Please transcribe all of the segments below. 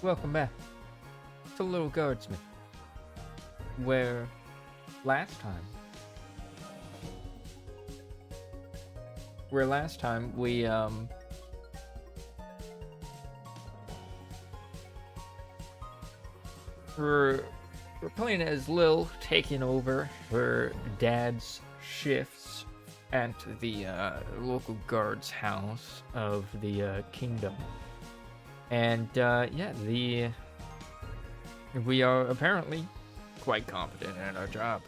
Welcome back to Lil Guardsman, where last time we we're playing as Lil, taking over her dad's shifts at the local guard's house of the kingdom. And we are apparently quite competent at our job.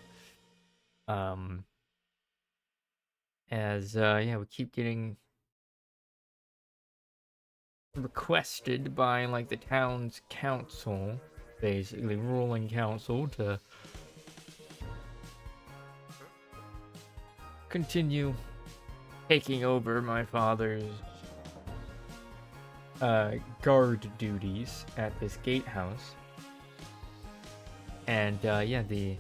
We keep getting requested by like the town's council, basically ruling council, to continue taking over my father's guard duties at this gatehouse. And we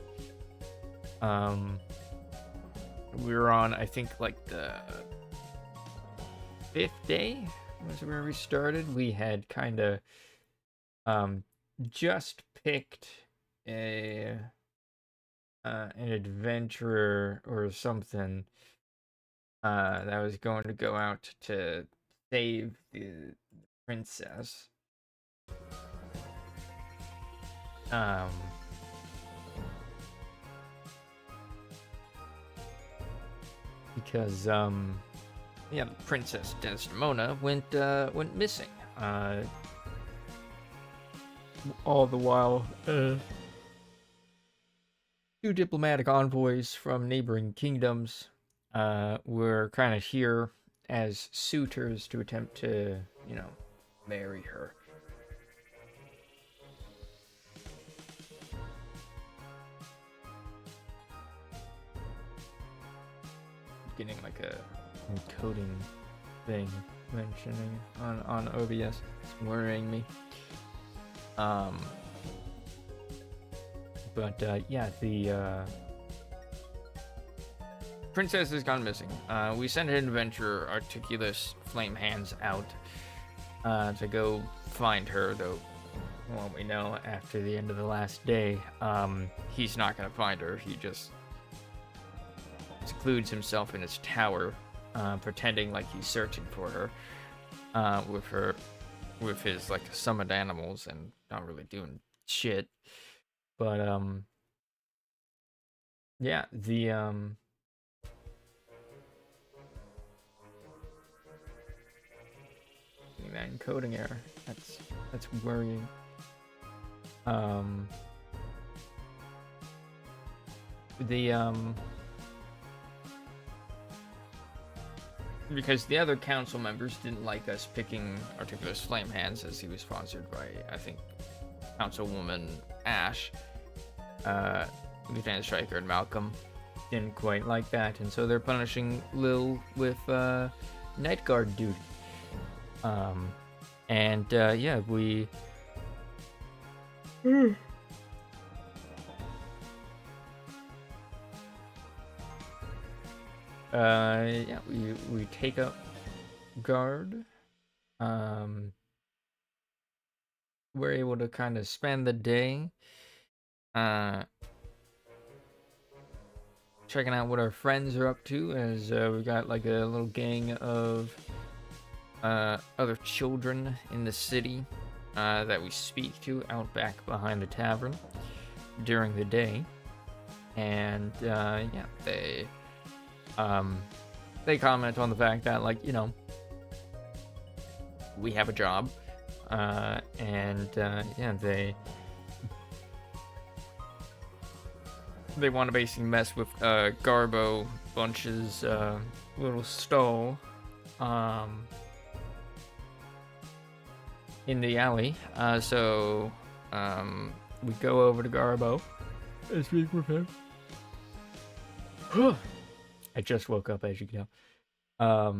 were on, I think, like the 5th day was where we started. We had kind of just picked an adventurer or something that was going to go out to save the princess. Because the Princess Desdemona went missing. All the while, two diplomatic envoys from neighboring kingdoms were kind of here as suitors to attempt to, marry her. Getting like a encoding thing mentioning on OBS. It's worrying me. The princess has gone missing. We sent an adventurer, Articulous Flame Hands, out to go find her, though well, we know after the end of the last day, he's not gonna find her. He just secludes himself in his tower, pretending like he's searching for her, with his like summoned animals, and not really doing shit. But that encoding error, that's worrying. Because the other council members didn't like us picking Articulous Flame Hands, as he was sponsored by, I think, Councilwoman Ash. Lieutenant Stryker and Malcolm didn't quite like that, and so they're punishing Lil with night guard duty. We we take up guard. We're able to kind of spend the day checking out what our friends are up to, as we got like a little gang of other children in the city that we speak to out back behind the tavern during the day. And they comment on the fact that, like, we have a job, they want to basically mess with Garbo Bunch's little stall in the alley. So we go over to Garbo and speak with him. I just woke up, as you can tell.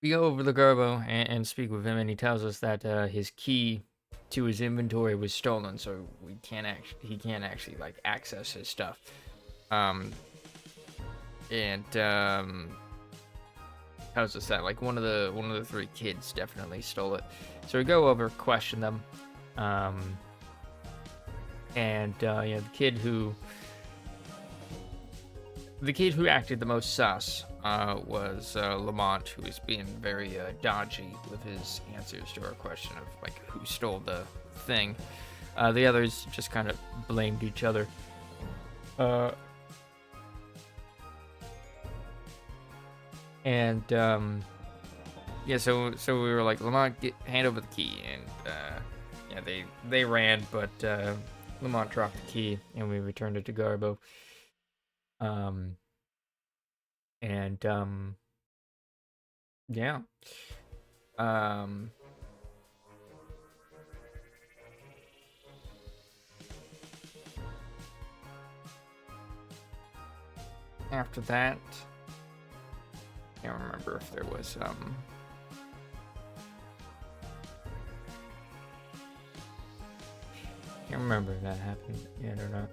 We go over to Garbo and speak with him, and he tells us that his key to his inventory was stolen, so he can't actually like access his stuff. tells us that like one of the three kids definitely stole it. So we go over, question them, and the kid who acted the most sus was Lamont, who was being very dodgy with his answers to our question of like who stole the thing. The others just kind of blamed each other. So we were like, Lamont, hand over the key, and they ran, but Lamont dropped the key, and we returned it to Garbo. Yeah. After that, I can't remember if there was can't remember if that happened yet or not.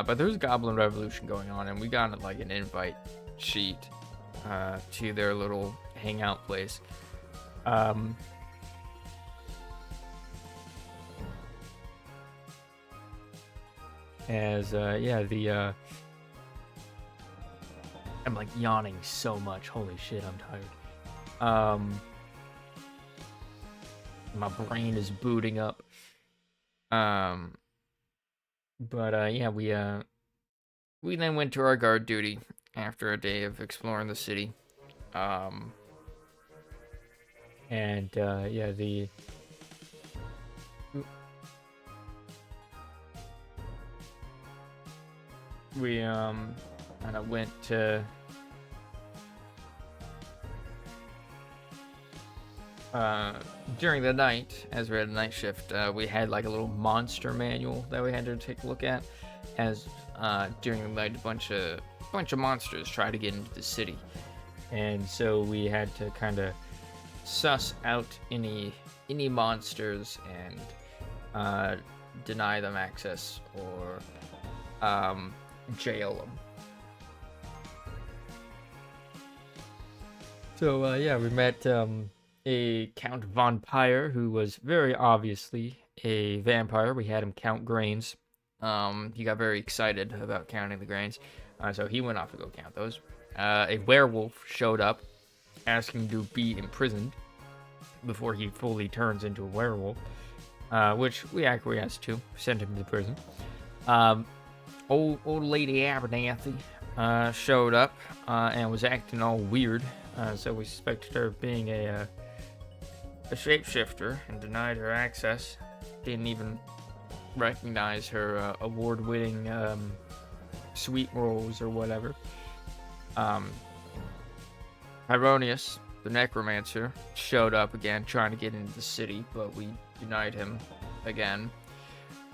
But there's a Goblin Revolution going on, and we got like an invite sheet to their little hangout place. I'm like yawning so much. Holy shit, I'm tired. My brain is booting up. We then went to our guard duty after a day of exploring the city. We kind of went to during the night, as we had a night shift, we had like a little monster manual that we had to take a look at, as during the night a bunch of monsters try to get into the city, and so we had to kind of suss out any monsters and deny them access or jail them. So we met a Count Von Pyre, who was very obviously a vampire. We had him count grains. He got very excited about counting the grains, so he went off to go count those. A werewolf showed up, asking to be imprisoned before he fully turns into a werewolf, which we acquiesced to, sent him to prison. Old Lady Abernathy showed up and was acting all weird, so we suspected her of being a shapeshifter and denied her access. Didn't even recognize her award-winning sweet rolls or whatever. Hieronius, the necromancer, showed up again trying to get into the city, but we denied him again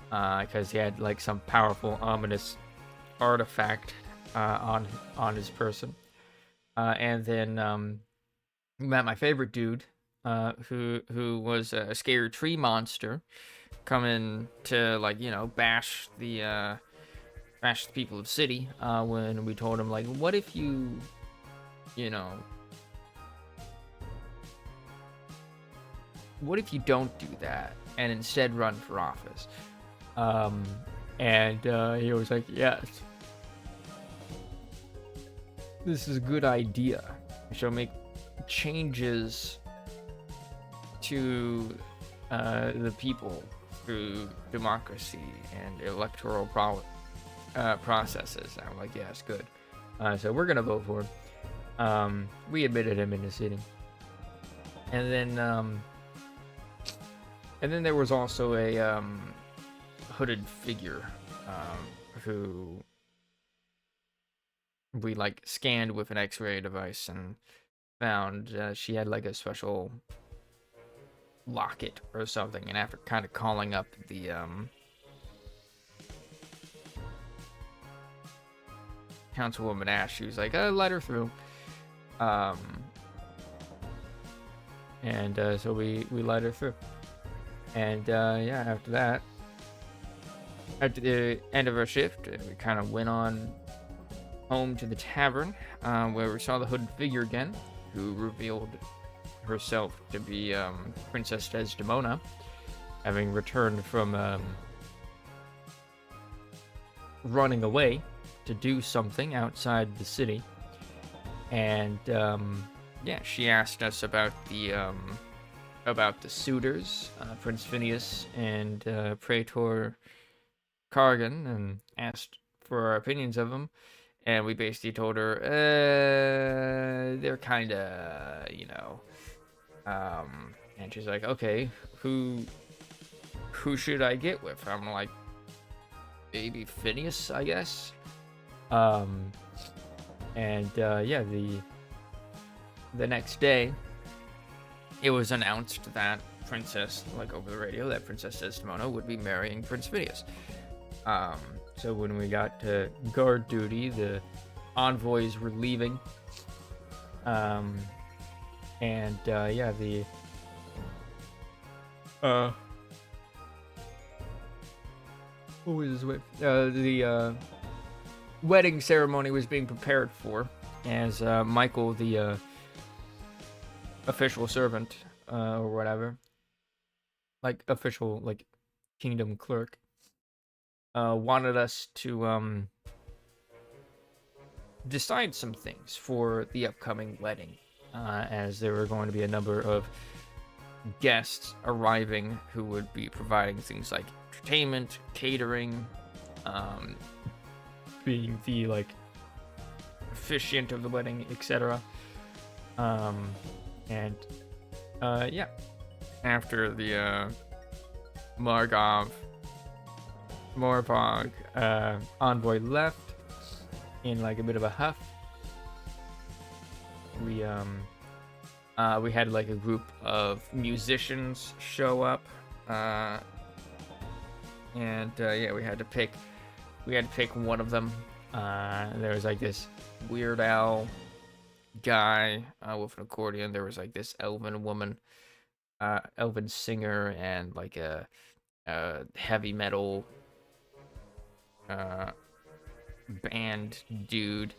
because he had like some powerful, ominous artifact on his person. And then we met my favorite dude, who was a scary tree monster coming to bash the people of the city, when we told him like, what if you don't do that and instead run for office? He was like, yes, this is a good idea. We shall make changes to the people through democracy and electoral processes. And I'm like, yes, good. So we're gonna vote for him. We admitted him into sitting, and then there was also a hooded figure who we like scanned with an X-ray device and found she had like a special locket or something, and after kind of calling up the Councilwoman Ash, she was like, let her through. So we let her through. And after that, at the end of our shift, we kind of went on home to the tavern, where we saw the hooded figure again, who revealed herself to be Princess Desdemona, having returned from running away to do something outside the city. And yeah, she asked us about the suitors, Prince Phineas and Praetor Cargan, and asked for our opinions of them. And we basically told her, they're kind of, and she's like, okay, who should I get with? I'm like, maybe Phineas, I guess. And yeah, the next day, it was announced that over the radio, that Princess Desdemona would be marrying Prince Phineas. So when we got to guard duty, the envoys were leaving. And yeah, what was his way? The wedding ceremony was being prepared for, as Michael, the official servant, or whatever, like official, like kingdom clerk, wanted us to decide some things for the upcoming wedding, as there were going to be a number of guests arriving who would be providing things like entertainment, catering, being the like officiant of the wedding, etc. And yeah, after the Marvog envoy left in like a bit of a huff, we had like a group of musicians show up, and yeah, we had to pick one of them. There was like this Weird Al guy with an accordion. There was like this elven woman, elven singer, and like a heavy metal band dude.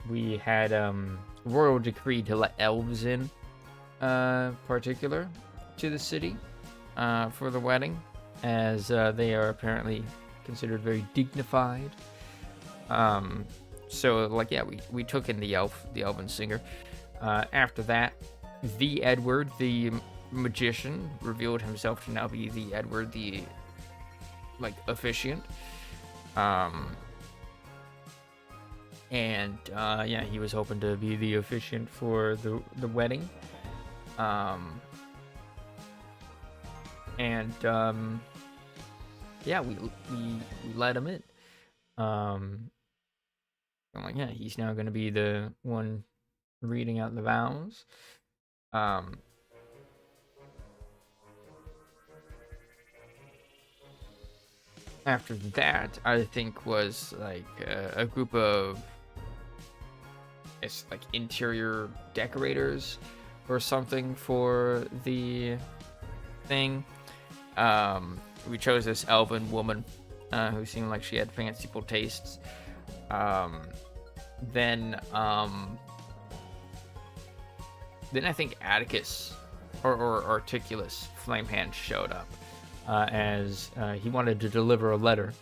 We had royal decree to let elves in, particular to the city, for the wedding, as they are apparently considered very dignified. So like, yeah, we took in the elven singer. After that, the Edward, the magician, revealed himself to now be the Edward, the like officiant. And yeah, he was hoping to be the officiant for the wedding. And yeah, we let him in. I'm like, yeah, he's now going to be the one reading out the vows. After that, I think was like a group of like interior decorators or something for the thing. We chose this elven woman who seemed like she had fanciful tastes. Then I think Atticus or Articulus Flamehand showed up, as he wanted to deliver a letter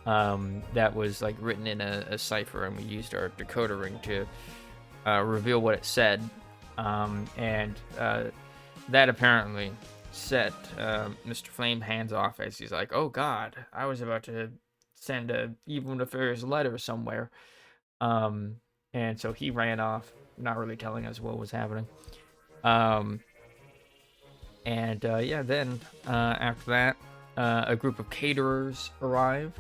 that was like written in a cipher, and we used our decoder ring to reveal what it said. And that apparently set Mr. Flamehands off, as he's like, oh god, I was about to send a evil nefarious letter somewhere. And so he ran off, not really telling us what was happening. And yeah, then after that, a group of caterers arrived.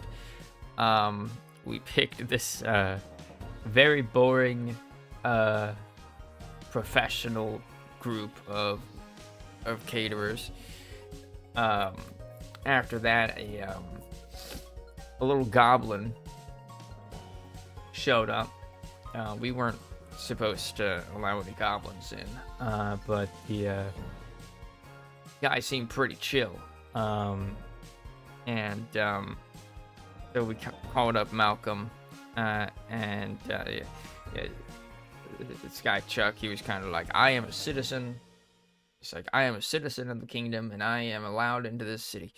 We picked this very boring professional group of caterers. After that, a little goblin showed up. We weren't supposed to allow any goblins in, but the guy seemed pretty chill. And so we called up Malcolm, and yeah, this guy Chuck, he was kind of like, I am a citizen. He's like, I am a citizen of the kingdom, and I am allowed into this city.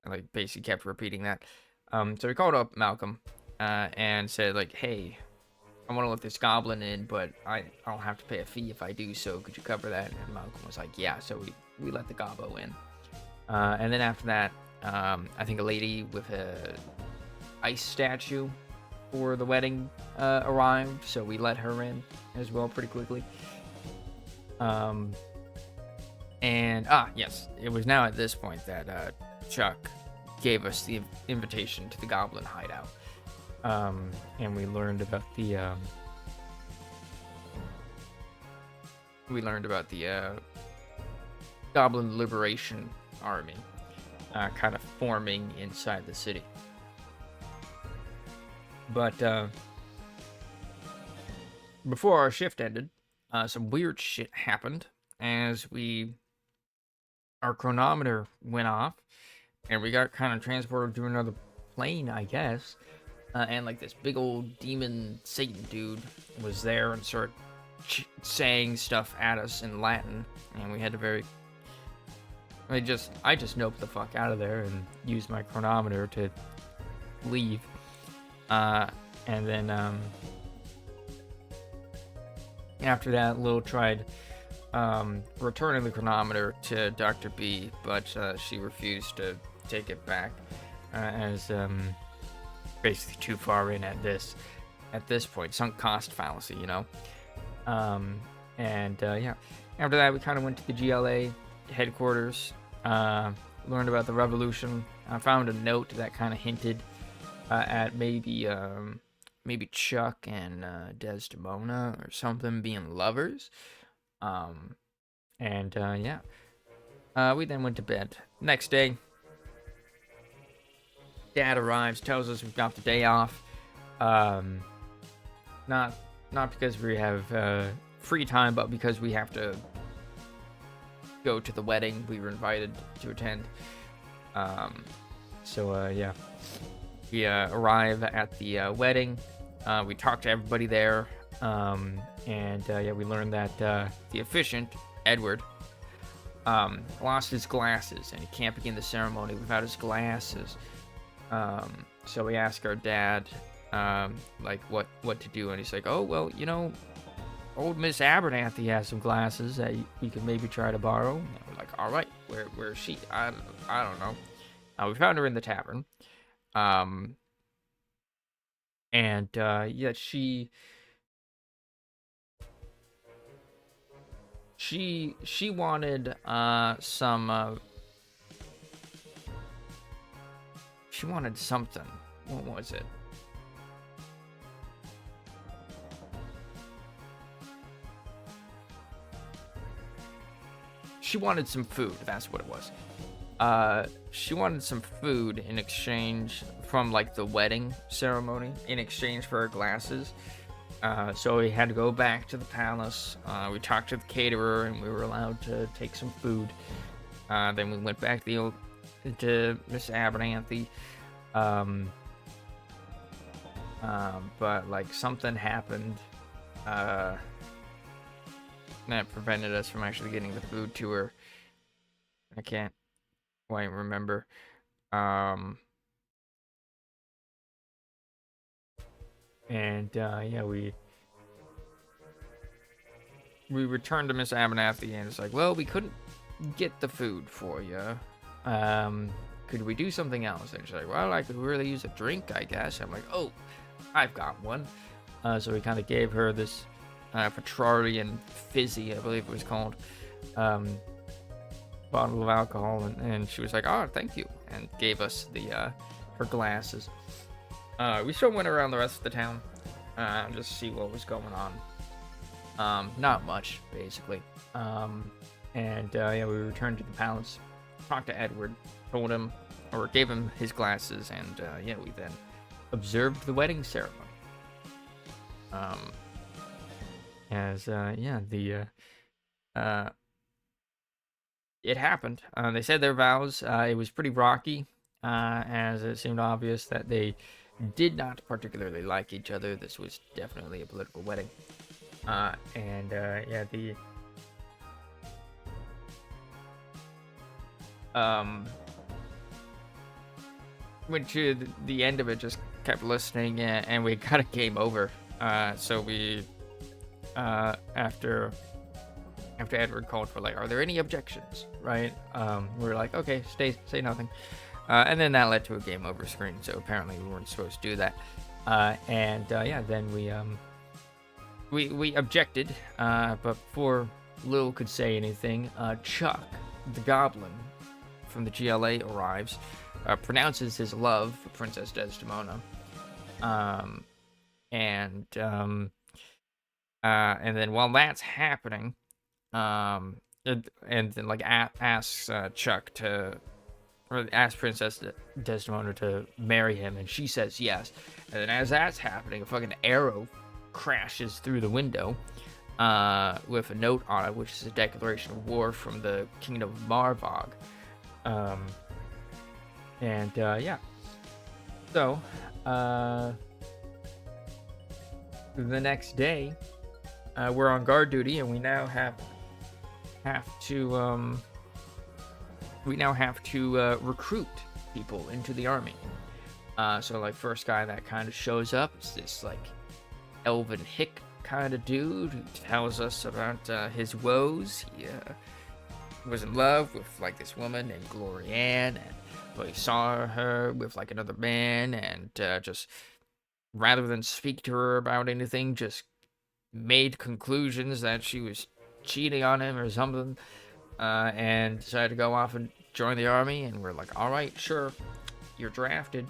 And, like, basically kept repeating that. So he called up Malcolm and said, like, hey, I want to let this goblin in, but I'll have to pay a fee if I do so. Could you cover that? And Malcolm was like, yeah. So we let the gobbo in. And then after that, I think a lady with a ice statue for the wedding arrived, so we let her in as well pretty quickly. Yes, it was now at this point that Chuck gave us the invitation to the goblin hideout. And we learned about the Goblin Liberation Army kind of forming inside the city. But before our shift ended, some weird shit happened as our chronometer went off, and we got kind of transported to another plane, I guess. And like this big old demon Satan dude was there and started saying stuff at us in Latin, and we had to I just noped the fuck out of there and used my chronometer to leave. And then after that, Lil tried returning the chronometer to Dr. B, but she refused to take it back as basically too far in at this point, sunk cost fallacy, you know. Yeah, after that we kind of went to the GLA headquarters, learned about the revolution. I found a note that kind of hinted at maybe Chuck and Desdemona or something being lovers. Yeah, we then went to bed. Next day, Dad arrives, tells us we've got the day off. Not because we have free time, but because we have to go to the wedding we were invited to attend. Yeah, we arrive at the wedding. We talk to everybody there, we learned that the officiant Edward lost his glasses and he can't begin the ceremony without his glasses. So we ask our dad like what to do, and he's like, oh well, you know, old Miss Abernathy has some glasses that we could maybe try to borrow. And we're like, all right, where is she? I don't know. We found her in the tavern. She wanted she wanted something. What was it? She wanted some food. That's what it was. She wanted some food in exchange from like the wedding ceremony, in exchange for her glasses. So we had to go back to the palace. We talked to the caterer, and we were allowed to take some food. Then we went back to Miss Abernathy. But like something happened that prevented us from actually getting the food to her. I can't quite remember. We returned to Miss Abernathy, and it's like, well, we couldn't get the food for you. Could we do something else? And she's like, well, I could really use a drink, I guess. I'm like, oh, I've got one. So we kind of gave her this Petrarian Fizzy, I believe it was called, bottle of alcohol, and she was like, oh, thank you, and gave us her glasses. We still went around the rest of the town just to see what was going on. Not much, basically. We returned to the palace, talked to Edward, told him, or gave him his glasses, and we then observed the wedding ceremony. It happened. They said their vows. It was pretty rocky, as it seemed obvious that they did not particularly like each other. This was definitely a political wedding. Yeah, um went to the end of it, just kept listening, and we got a game over. So we after Edward called for like, are there any objections? Right? We were like, okay, say nothing. And then that led to a game over screen. So apparently we weren't supposed to do that. Yeah, then we objected. But before Lil could say anything, Chuck, the goblin from the GLA, arrives, pronounces his love for Princess Desdemona, and then while that's happening, and then like asks Chuck to, or asks Princess Desdemona to marry him, and she says yes. And then as that's happening, a fucking arrow crashes through the window, with a note on it, which is a declaration of war from the Kingdom of Marvog. Yeah. So, the next day, we're on guard duty, and we now have to recruit people into the army. So like, first guy that kind of shows up is this like elven hick kind of dude who tells us about his woes. He was in love with like this woman named Glorianne, but he saw her with like another man, and just rather than speak to her about anything, just made conclusions that she was cheating on him or something, and decided to go off and join the army. And we're like, all right, sure, you're drafted.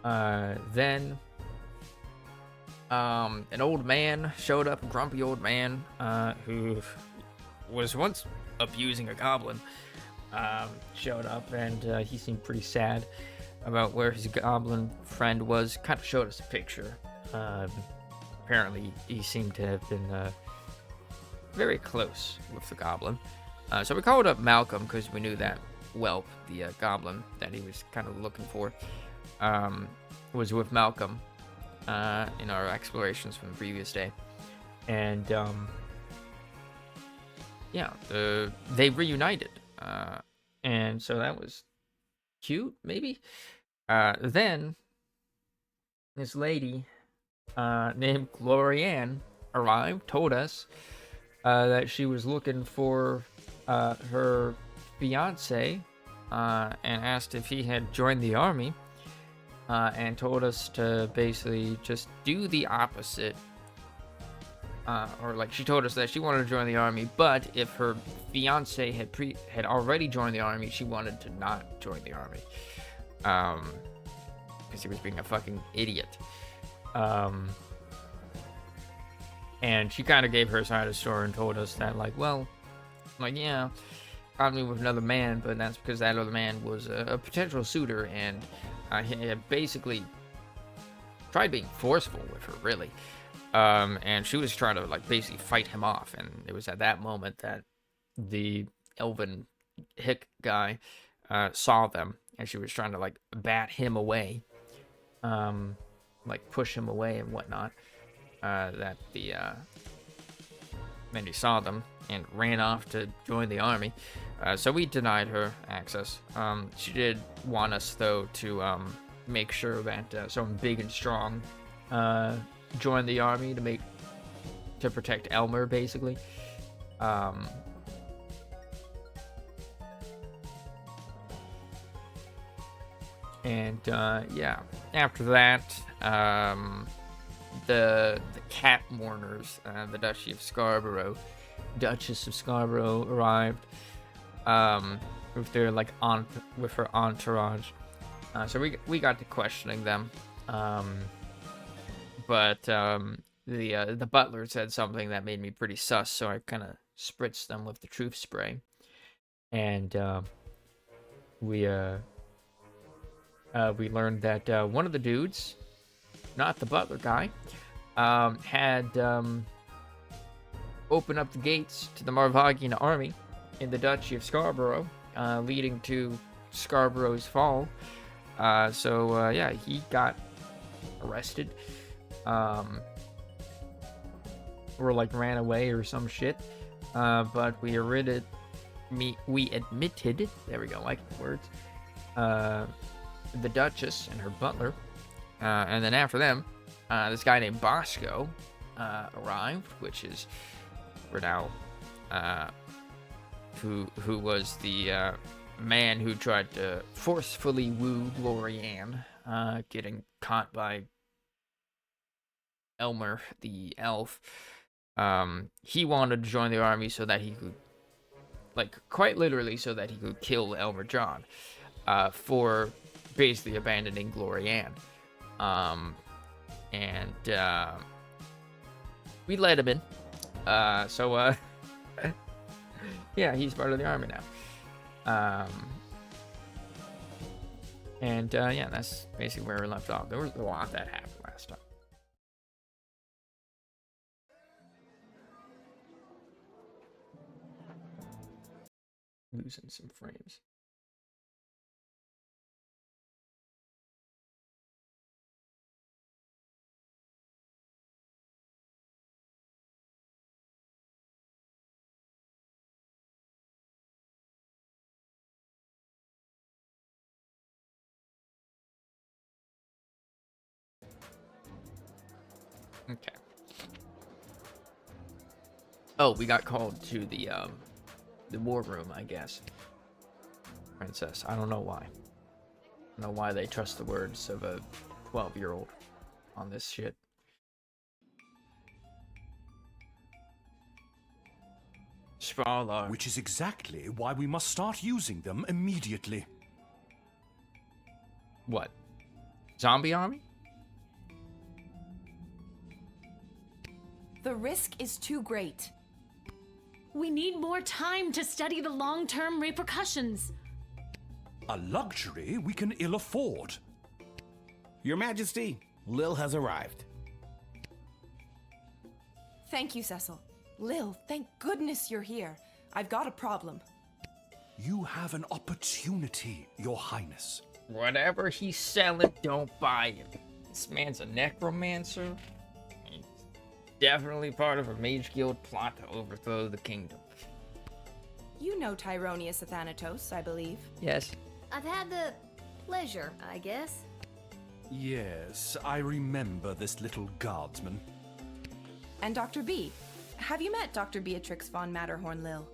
Then an old man showed up, a grumpy old man, who was once abusing a goblin, showed up, and he seemed pretty sad about where his goblin friend was. Kind of showed us a picture. Apparently he seemed to have been very close with the goblin. So we called up Malcolm, because we knew that whelp, the goblin that he was kind of looking for, was with Malcolm in our explorations from the previous day. And yeah, they reunited, and so that was cute, maybe. Then this lady named Glorianne arrived, told us that she was looking for her fiance, and asked if he had joined the army, and told us to basically just do the opposite. Or like, she told us that she wanted to join the army, but if her fiance had already joined the army, she wanted to not join the army, because he was being a fucking idiot. And she kind of gave her side of the story and told us that, like, well, like, yeah, got me with another man, but that's because that other man was a potential suitor, and he had basically tried being forceful with her, really. And she was trying to like basically fight him off, and it was at that moment that the elven hick guy saw them, and she was trying to like bat him away, like push him away and whatnot. Then he saw them and ran off to join the army. So we denied her access. She did want us though to make sure that someone big and strong joined the army to protect Elmer, basically. Yeah, after that, the cat mourners, the Duchess of Scarborough arrived, with their like with her entourage. So we got to questioning them. But the butler said something that made me pretty sus, so I kind of spritzed them with the truth spray. And we learned that one of the dudes, not the butler guy, had opened up the gates to the Marvogian army in the Duchy of Scarborough, leading to Scarborough's fall. Yeah, he got arrested. or like ran away or some shit. But we admitted, there we go, like the words, the Duchess and her butler. And then after them, this guy named Bosco arrived, which is we're now who was the man who tried to forcefully woo Glorianne, getting caught by Elmer the elf. He wanted to join the army so that he could, like, quite literally, so that he could kill Elmer John for basically abandoning Glorianne. And we let him in. Yeah, he's part of the army now. Yeah, that's basically where we left off. There was a lot that happened last time. Losing some frames. Okay. Oh, we got called to the war room, I guess. Princess. I don't know why. I don't know why they trust the words of a 12-year-old on this shit. Spala. Which is exactly why we must start using them immediately. What? Zombie army? The risk is too great. We need more time to study the long-term repercussions. A luxury we can ill afford. Your Majesty, Lil has arrived. Thank you, Cecil. Lil, thank goodness you're here. I've got a problem. You have an opportunity, Your Highness. Whatever he's selling, don't buy him. This man's a necromancer. He's definitely part of a mage guild plot to overthrow the kingdom. You know Tyronius Athanatos, I believe. Yes. I've had the pleasure, I guess. Yes, I remember this little guardsman. And Dr. B. Have you met Dr. Beatrix von Matterhorn, Lil?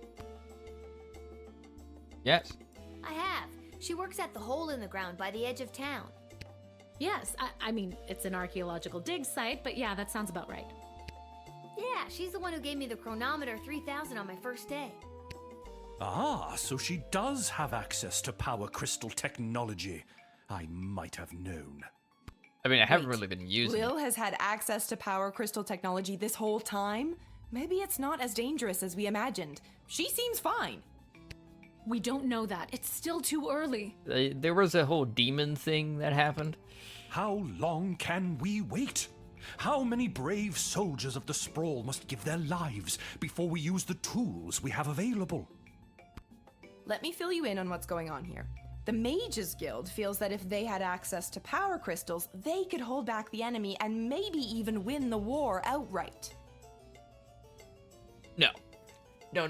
Yes. I have. She works at the hole in the ground by the edge of town. Yes, I mean, it's an archaeological dig site, but yeah, that sounds about right. Yeah, she's the one who gave me the chronometer 3000 on my first day. Ah, so she does have access to power crystal technology. I might have known. I mean, I haven't really been using Lil it. has had access to power crystal technology this whole time? Maybe it's not as dangerous as we imagined. She seems fine. We don't know that. It's still too early. There was a whole demon thing that happened. How long can we wait? How many brave soldiers of the Sprawl must give their lives before we use the tools we have available? Let me fill you in on what's going on here. The Mages Guild feels that if they had access to power crystals, they could hold back the enemy and maybe even win the war outright. No. No.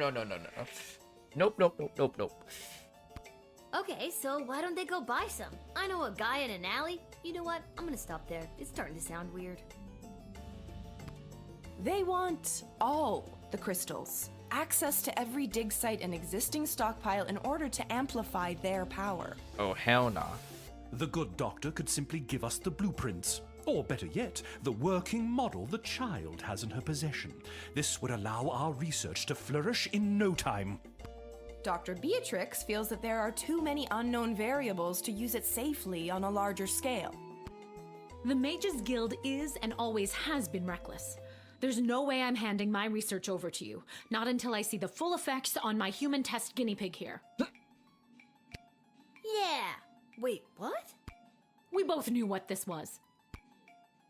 Nope. Okay, so why don't they go buy some? I know a guy in an alley. You know what? I'm gonna stop there. It's starting to sound weird. They want all the crystals. Access to every dig site and existing stockpile in order to amplify their power. Oh, hell nah. The good doctor could simply give us the blueprints. Or better yet, the working model the child has in her possession. This would allow our research to flourish in no time. Dr. Beatrix feels that there are too many unknown variables to use it safely on a larger scale. The Mages Guild is and always has been reckless. There's no way I'm handing my research over to you. Not until I see the full effects on my human test guinea pig here. Yeah. Wait, what? We both knew what this was.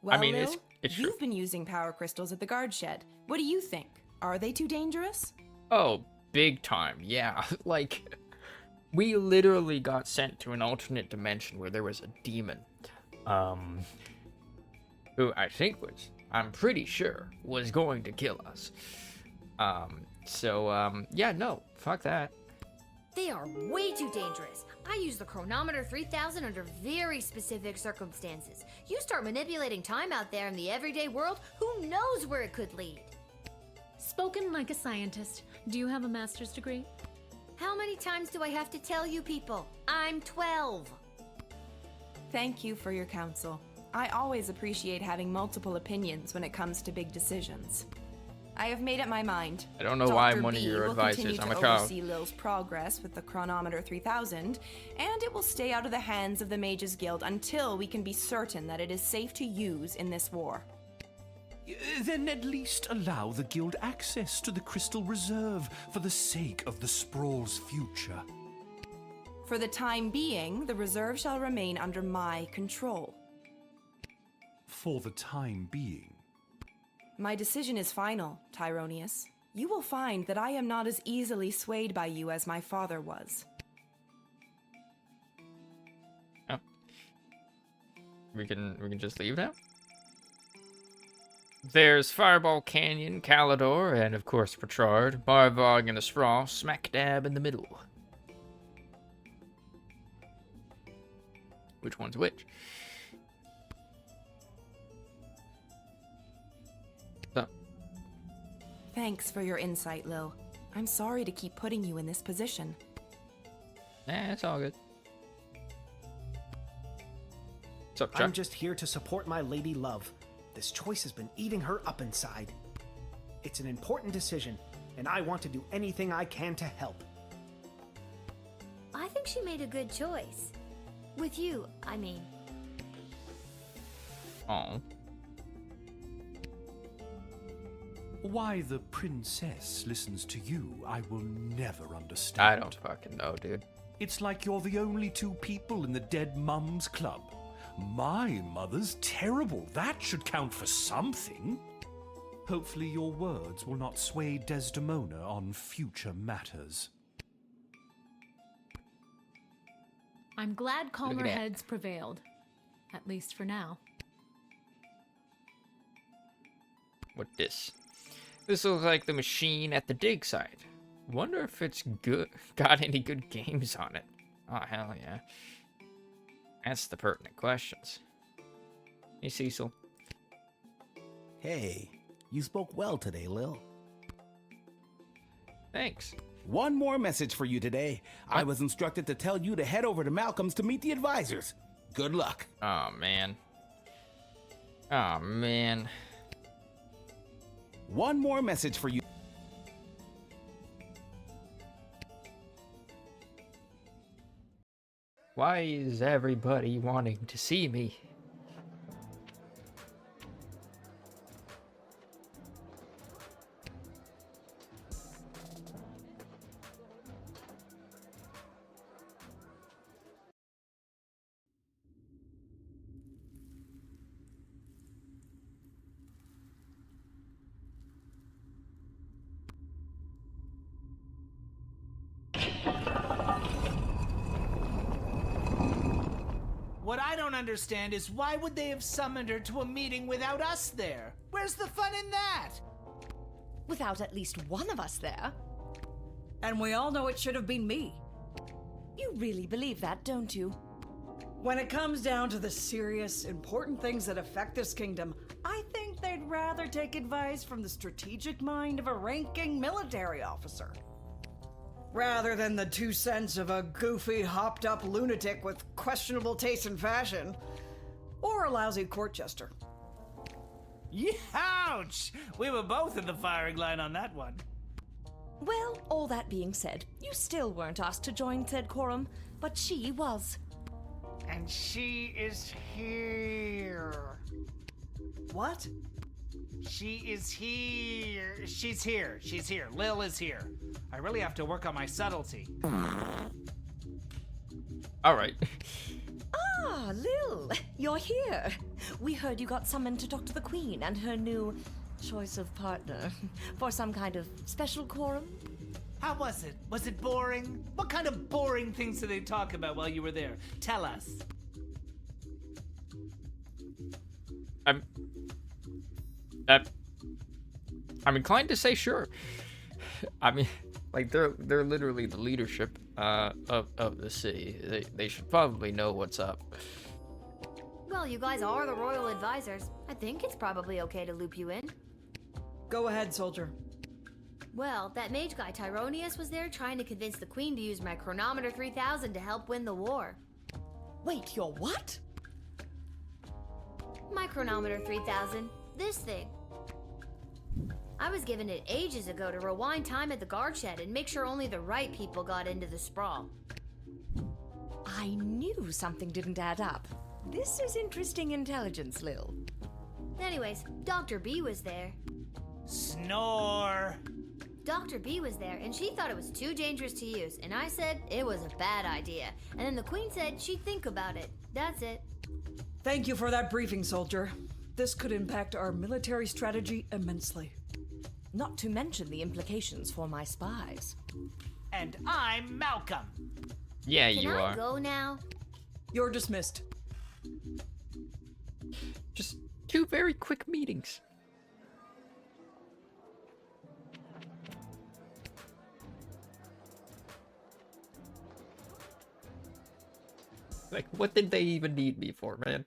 Well, I mean, Lil, it's true. you've been using power crystals at the guard shed. What do you think? Are they too dangerous? Oh, big time, yeah. Like, we literally got sent to an alternate dimension where there was a demon. Who I think was I'm pretty sure, was going to kill us. Yeah, no, fuck that. They are way too dangerous. I use the chronometer 3000 under very specific circumstances. You start manipulating time out there in the everyday world, who knows where it could lead? Spoken like a scientist. Do you have a master's degree? How many times do I have to tell you people? I'm 12. Thank you for your counsel. I always appreciate having multiple opinions when it comes to big decisions. I have made up my mind. I don't know why I'm Dr. one of B your will advisors. continue I'm to a child. oversee Lil's progress with the chronometer 3000, and it will stay out of the hands of the Mages Guild until we can be certain that it is safe to use in this war. Then at least allow the guild access to the Crystal Reserve for the sake of the Sprawl's future. For the time being, the reserve shall remain under my control. For the time being. My decision is final, Tyronius. You will find that I am not as easily swayed by you as my father was. Oh. We can just leave now? There's Fireball Canyon, Calidor, and of course Petrard, Barvog and the Sprawl, smack dab in the middle. Which one's which? So. Thanks for your insight, Lil. I'm sorry to keep putting you in this position. It's all good. What's up, Chuck? I'm just here to support my lady love. This choice has been eating her up inside. It's an important decision, and I want to do anything I can to help. I think she made a good choice. With you, I mean. Oh. Why the princess listens to you, I will never understand. I don't fucking know, dude. It's like you're the only two people in the Dead Mums Club. My mother's terrible. That should count for something. Hopefully your words will not sway Desdemona on future matters. I'm glad calmer that. heads prevailed. At least for now. What this? This looks like the machine at the dig site. Wonder if it's good. Got any good games on it? Oh, hell yeah. That's the pertinent questions. Hey, Cecil. Hey, you spoke well today, Lil. Thanks. One more message for you today. I was instructed to tell you to head over to Malcolm's to meet the advisors. Good luck. Oh, man. Oh, man. One more message for you. Why is everybody wanting to see me? What I don't understand is why would they have summoned her to a meeting without us there? Where's the fun in that? Without at least one of us there. And we all know it should have been me. You really believe that, don't you? When it comes down to the serious, important things that affect this kingdom, I think they'd rather take advice from the strategic mind of a ranking military officer. Rather than the 2 cents of a goofy, hopped-up lunatic with questionable taste in fashion. Or a lousy court jester. Ouch! We were both in the firing line on that one. Well, all that being said, you still weren't asked to join said quorum, but she was. And she is here. What? She is here. She's here. She's here. Lil is here. I really have to work on my subtlety. All right. Ah, Lil, you're here. We heard you got summoned to talk to the Queen and her new choice of partner for some kind of special quorum. How was it? Was it boring? What kind of boring things did they talk about while you were there? Tell us. I'm inclined to say sure. I mean, like they're literally the leadership of the city. They should probably know what's up. Well, you guys are the royal advisors. I think it's probably okay to loop you in. Go ahead, soldier. Well, that mage guy Tyronius was there trying to convince the queen to use my chronometer 3000 to help win the war. Wait, your what? My chronometer 3000. This thing. I was given it ages ago to rewind time at the guard shed and make sure only the right people got into the sprawl. I knew something didn't add up. This is interesting intelligence, Lil. Anyways, Dr. B was there. Snore. Dr. B was there, and she thought it was too dangerous to use, and I said it was a bad idea. And then the queen said she'd think about it. That's it. Thank you for that briefing, soldier. This could impact our military strategy immensely. Not to mention the implications for my spies. And I'm Malcolm. Yeah, Can you I are. go now? You're dismissed. Just 2 very quick meetings. Like, what did they even need me for, man?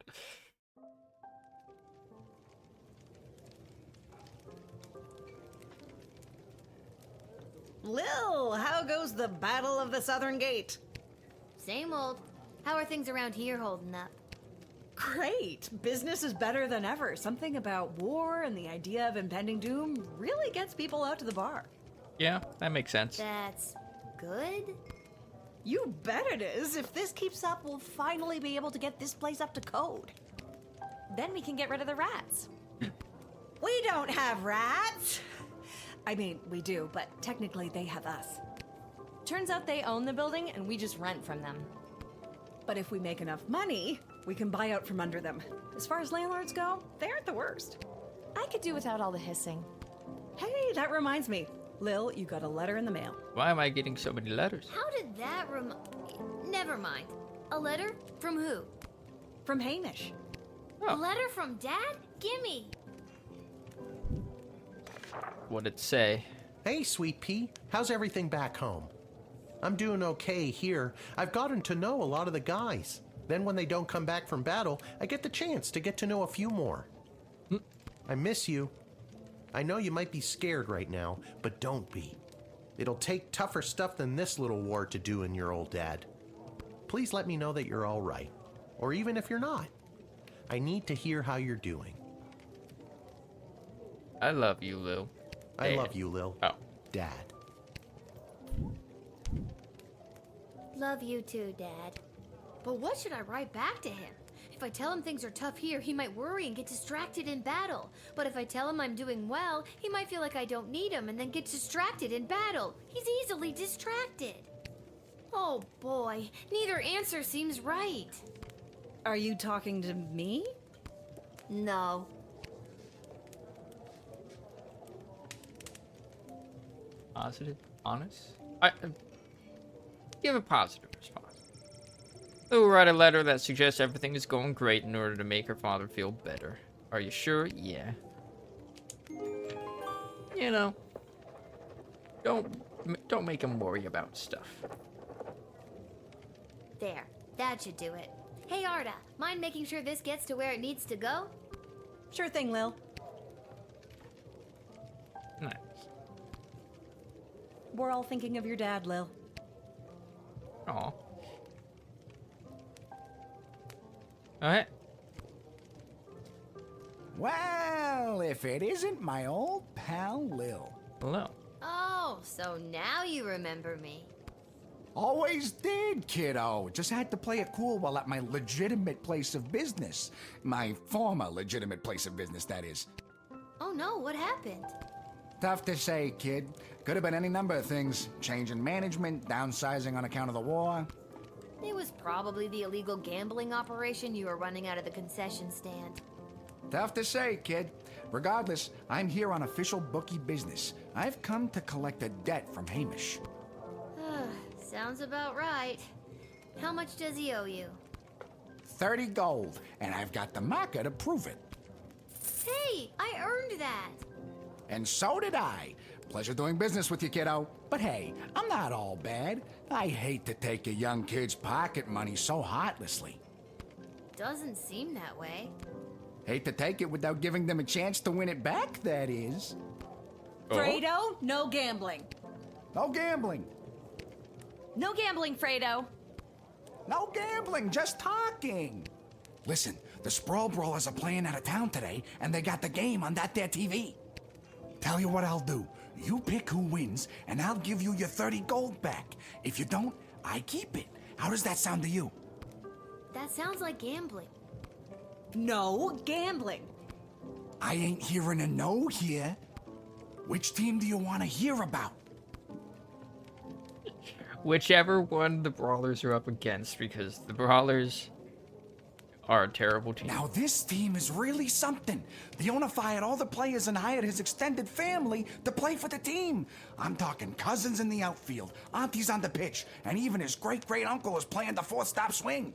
Lil, how goes the Battle of the Southern Gate? Same old. How are things around here holding up? Great. Business is better than ever. Something about war and the idea of impending doom really gets people out to the bar. Yeah, that makes sense. That's good? You bet it is. If this keeps up, we'll finally be able to get this place up to code. Then we can get rid of the rats. We don't have rats. I mean, we do, but technically they have us. Turns out they own the building and we just rent from them. But if we make enough money, we can buy out from under them. As far as landlords go, they aren't the worst. I could do without all the hissing. Hey, that reminds me. Lil, you got a letter in the mail. Why am I getting so many letters? How did that Never mind. A letter? From who? From Hamish. A letter from Dad? Gimme! What'd it say? Hey, Sweet Pea. How's everything back home? I'm doing okay here. I've gotten to know a lot of the guys. Then when they don't come back from battle, I get the chance to get to know a few more. I miss you. I know you might be scared right now, but don't be. It'll take tougher stuff than this little war to do in your old dad. Please let me know that you're all right. Or even if you're not. I need to hear how you're doing. I love you, Lil. I love you, Lil. Oh. Dad. Love you too, Dad. But what should I write back to him? If I tell him things are tough here, he might worry and get distracted in battle. But if I tell him I'm doing well, he might feel like I don't need him and then get distracted in battle. He's easily distracted. Oh boy, neither answer seems right. Are you talking to me? No. Positive? Honest? Give a positive response. We'll write a letter that suggests everything is going great in order to make her father feel better. Are you sure? Yeah. You know, don't make him worry about stuff. There, that should do it. Hey Arda, mind making sure this gets to where it needs to go? Sure thing, Lil. Nice. We're all thinking of your dad, Lil. Aw. Alright. Well, if it isn't my old pal Lil. Hello. Oh, so now you remember me. Always did, kiddo. Just had to play it cool while at my legitimate place of business. My former legitimate place of business, that is. Oh no, what happened? Tough to say, kid. Could have been any number of things. Change in management, downsizing on account of the war. It was probably the illegal gambling operation you were running out of the concession stand. Tough to say, kid. Regardless, I'm here on official bookie business. I've come to collect a debt from Hamish. Sounds about right. How much does he owe you? 30 gold, and I've got the marker to prove it. Hey, I earned that. And so did I. Pleasure doing business with you, kiddo. But hey, I'm not all bad. I hate to take a young kid's pocket money so heartlessly. Doesn't seem that way. Hate to take it without giving them a chance to win it back, that is. Fredo, no gambling. No gambling. No gambling, Fredo. No gambling, just talking. Listen, the Sprawl Brawlers are playing out of town today, and they got the game on that there TV. Tell you what I'll do. You pick who wins, and I'll give you your 30 gold back. If you don't, I keep it. How does that sound to you? That sounds like gambling. No gambling. I ain't hearing a no here. Which team do you want to hear about? Whichever one the Brawlers are up against, because the Brawlers are a terrible team. Now this team is really something. The owner fired all the players and hired his extended family to play for the team. I'm talking cousins in the outfield, aunties on the pitch, and even his great-great-uncle is playing the fourth stop swing.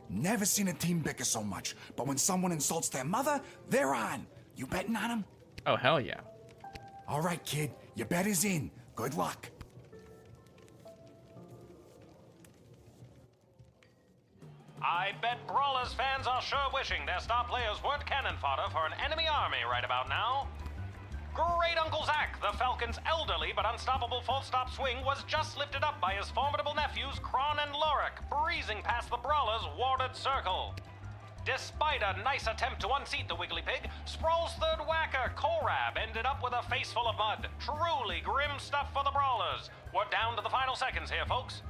Never seen a team bicker so much, but when someone insults their mother, they're on. You betting on them? Oh, hell yeah. All right, kid, your bet is in. Good luck. I bet Brawlers fans are sure wishing their star players weren't cannon fodder for an enemy army right about now. Great Uncle Zach, the Falcon's elderly but unstoppable fourth stop swing, was just lifted up by his formidable nephews Kron and Lorik, breezing past the Brawlers' warded circle. Despite a nice attempt to unseat the Wiggly Pig, Sprawl's third whacker, Korab, ended up with a face full of mud. Truly grim stuff for the Brawlers. We're down to the final seconds here, folks.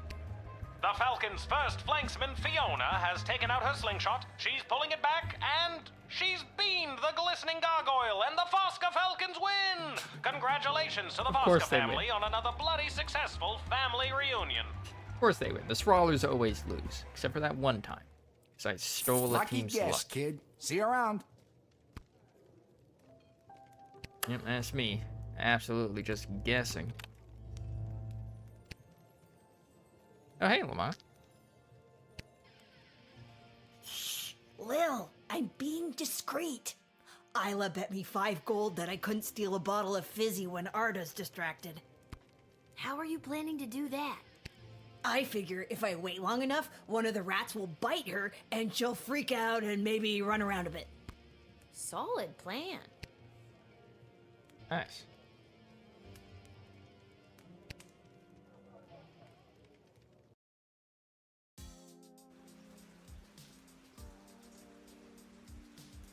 The Falcon's first flanksman, Fiona, has taken out her slingshot. She's pulling it back, and she's beamed the glistening gargoyle, and the Fosca Falcons win! Congratulations to the Fosca family on another bloody successful family reunion. Of course they win. The Sprawlers always lose, except for that one time. Because I stole a Lucky team's guess, luck. kid. See you around. Yep, that's me. Absolutely just guessing. Oh, hey, Lamont. Lil, I'm being discreet. Isla bet me 5 gold that I couldn't steal a bottle of fizzy when Arda's distracted. How are you planning to do that? I figure if I wait long enough, one of the rats will bite her and she'll freak out and maybe run around a bit. Solid plan. Nice.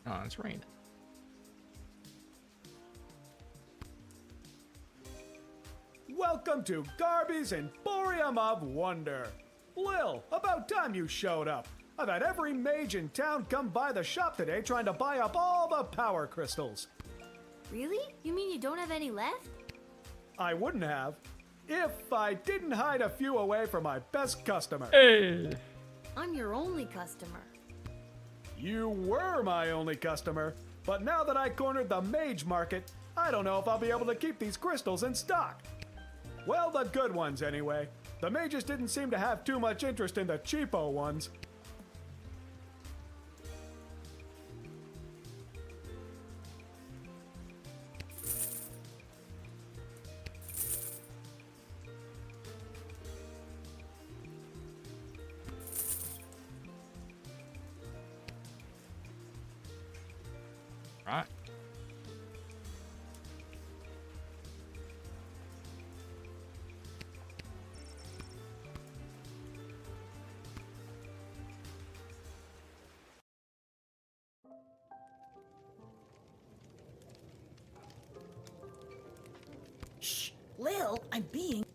Oh, it's raining. Welcome to Garby's Emporium of Wonder. Lil, about time you showed up. I've had every mage in town come by the shop today trying to buy up all the power crystals. Really? You mean you don't have any left? I wouldn't have if I didn't hide a few away for my best customer. Hey. I'm your only customer. You were my only customer, but now that I cornered the mage market, I don't know if I'll be able to keep these crystals in stock. Well, the good ones anyway. The mages didn't seem to have too much interest in the cheapo ones. Right. Shh, Lil, I'm being...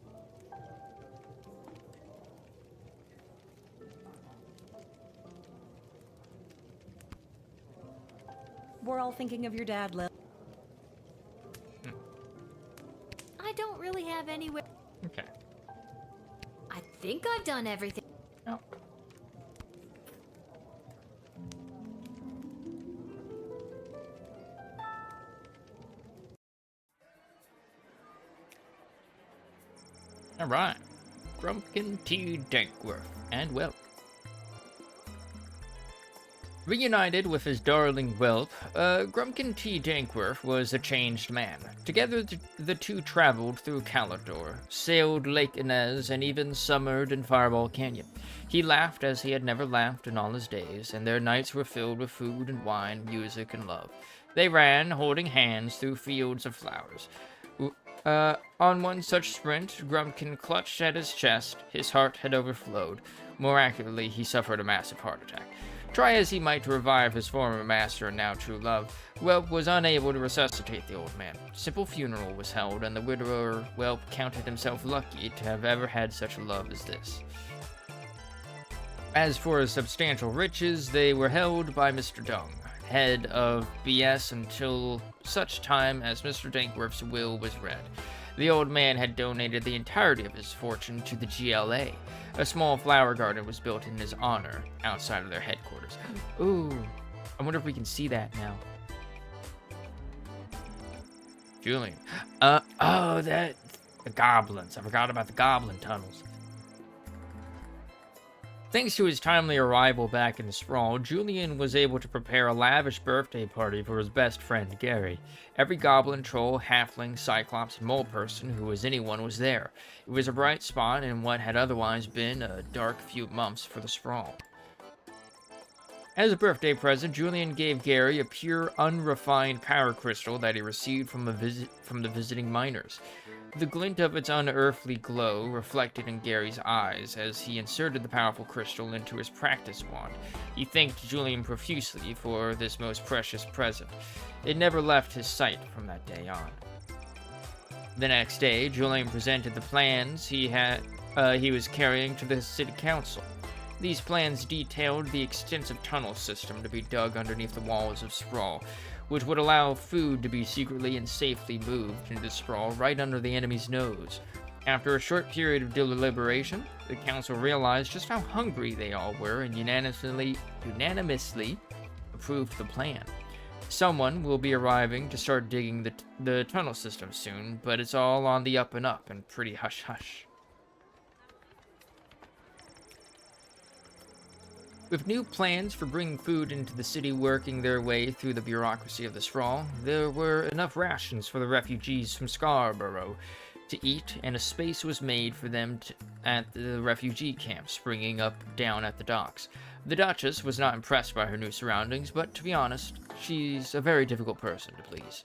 We're all thinking of your dad, Lil. I don't really have anywhere. Okay. I think I've done everything. Oh. All right. Grumpkin T. Dankworth, and welcome. Reunited with his darling whelp, Grumpkin T. Dankworth was a changed man. Together, the two traveled through Calador, sailed Lake Inez, and even summered in Fireball Canyon. He laughed as he had never laughed in all his days, and their nights were filled with food and wine, music and love. They ran, holding hands, through fields of flowers. On one such sprint, Grumpkin clutched at his chest. His heart had overflowed. More accurately, he suffered a massive heart attack. Try as he might to revive his former master and now true love, Whelp was unable to resuscitate the old man. Simple funeral was held, and the widower Whelp counted himself lucky to have ever had such a love as this. As for his substantial riches, they were held by Mr. Dung, head of BS, until such time as Mr. Dankworth's will was read. The old man had donated the entirety of his fortune to the GLA. A small flower garden was built in his honor outside of their headquarters. Ooh, I wonder if we can see that now. Julian. The goblins. I forgot about the goblin tunnels. Thanks to his timely arrival back in the sprawl, Julian was able to prepare a lavish birthday party for his best friend, Gary. Every goblin, troll, halfling, cyclops, and mole person who was anyone was there. It was a bright spot in what had otherwise been a dark few months for the sprawl. As a birthday present, Julian gave Gary a pure, unrefined power crystal that he received from the visiting miners. The glint of its unearthly glow reflected in Gary's eyes as he inserted the powerful crystal into his practice wand. He thanked Julian profusely for this most precious present. It never left his sight from that day on. The next day, Julian presented the plans he was carrying to the city council. These plans detailed the extensive tunnel system to be dug underneath the walls of Sprawl, which would allow food to be secretly and safely moved into Sprawl right under the enemy's nose. After a short period of deliberation, the council realized just how hungry they all were and unanimously approved the plan. Someone will be arriving to start digging the tunnel system soon, but it's all on the up and up and pretty hush-hush. With new plans for bringing food into the city working their way through the bureaucracy of the sprawl, there were enough rations for the refugees from Scarborough to eat, and a space was made for them at the refugee camp springing up down at the docks. The Duchess was not impressed by her new surroundings, but to be honest, she's a very difficult person to please.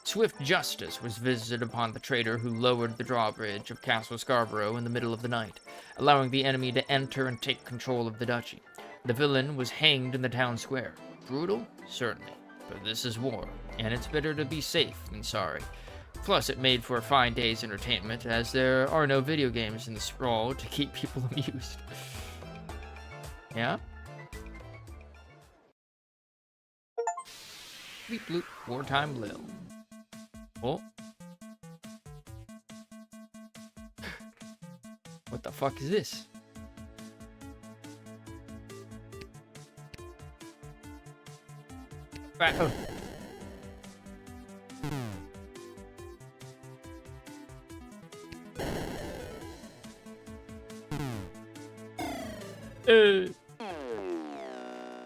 Swift justice was visited upon the traitor who lowered the drawbridge of Castle Scarborough in the middle of the night, allowing the enemy to enter and take control of the duchy. The villain was hanged in the town square. Brutal? Certainly. But this is war, and it's better to be safe than sorry. Plus, it made for a fine day's entertainment, as there are no video games in the sprawl to keep people amused. Yeah? Bleep bloop, wartime Lil. Oh. What the fuck is this? Oh. Hey!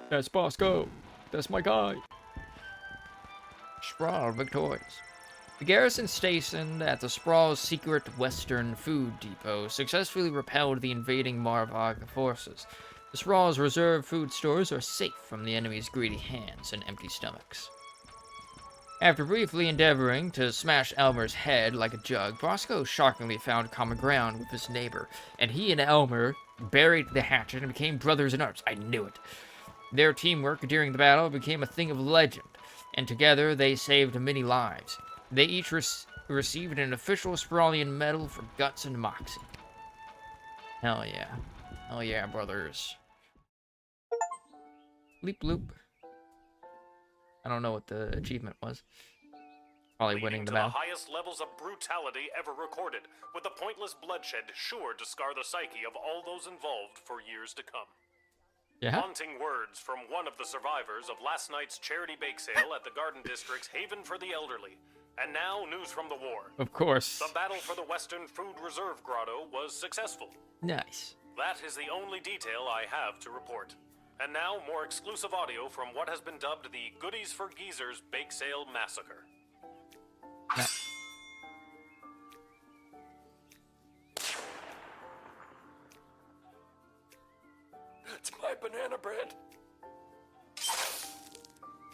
That's Bosco. That's my guy. Sprawl victorious. The garrison stationed at the Sprawl's secret western food depot successfully repelled the invading Marvog forces. The Sprawl's reserve food stores are safe from the enemy's greedy hands and empty stomachs. After briefly endeavoring to smash Elmer's head like a jug, Bosco shockingly found common ground with his neighbor, and he and Elmer buried the hatchet and became brothers in arms. I knew it. Their teamwork during the battle became a thing of legend, and together they saved many lives. They each received an official Sprawlian medal for guts and moxie. Hell yeah. Hell yeah, brothers. Bleep bloop. I don't know what the achievement was. Probably winning the battle. The highest levels of brutality ever recorded, with the pointless bloodshed sure to scar the psyche of all those involved for years to come. Yeah? Haunting words from one of the survivors of last night's charity bake sale at the Garden District's Haven for the Elderly. And now, news from the war. Of course. The battle for the Western Food Reserve Grotto was successful. Nice. That is the only detail I have to report. And now, more exclusive audio from what has been dubbed the Goodies for Geezers Bake Sale Massacre. That's my banana bread.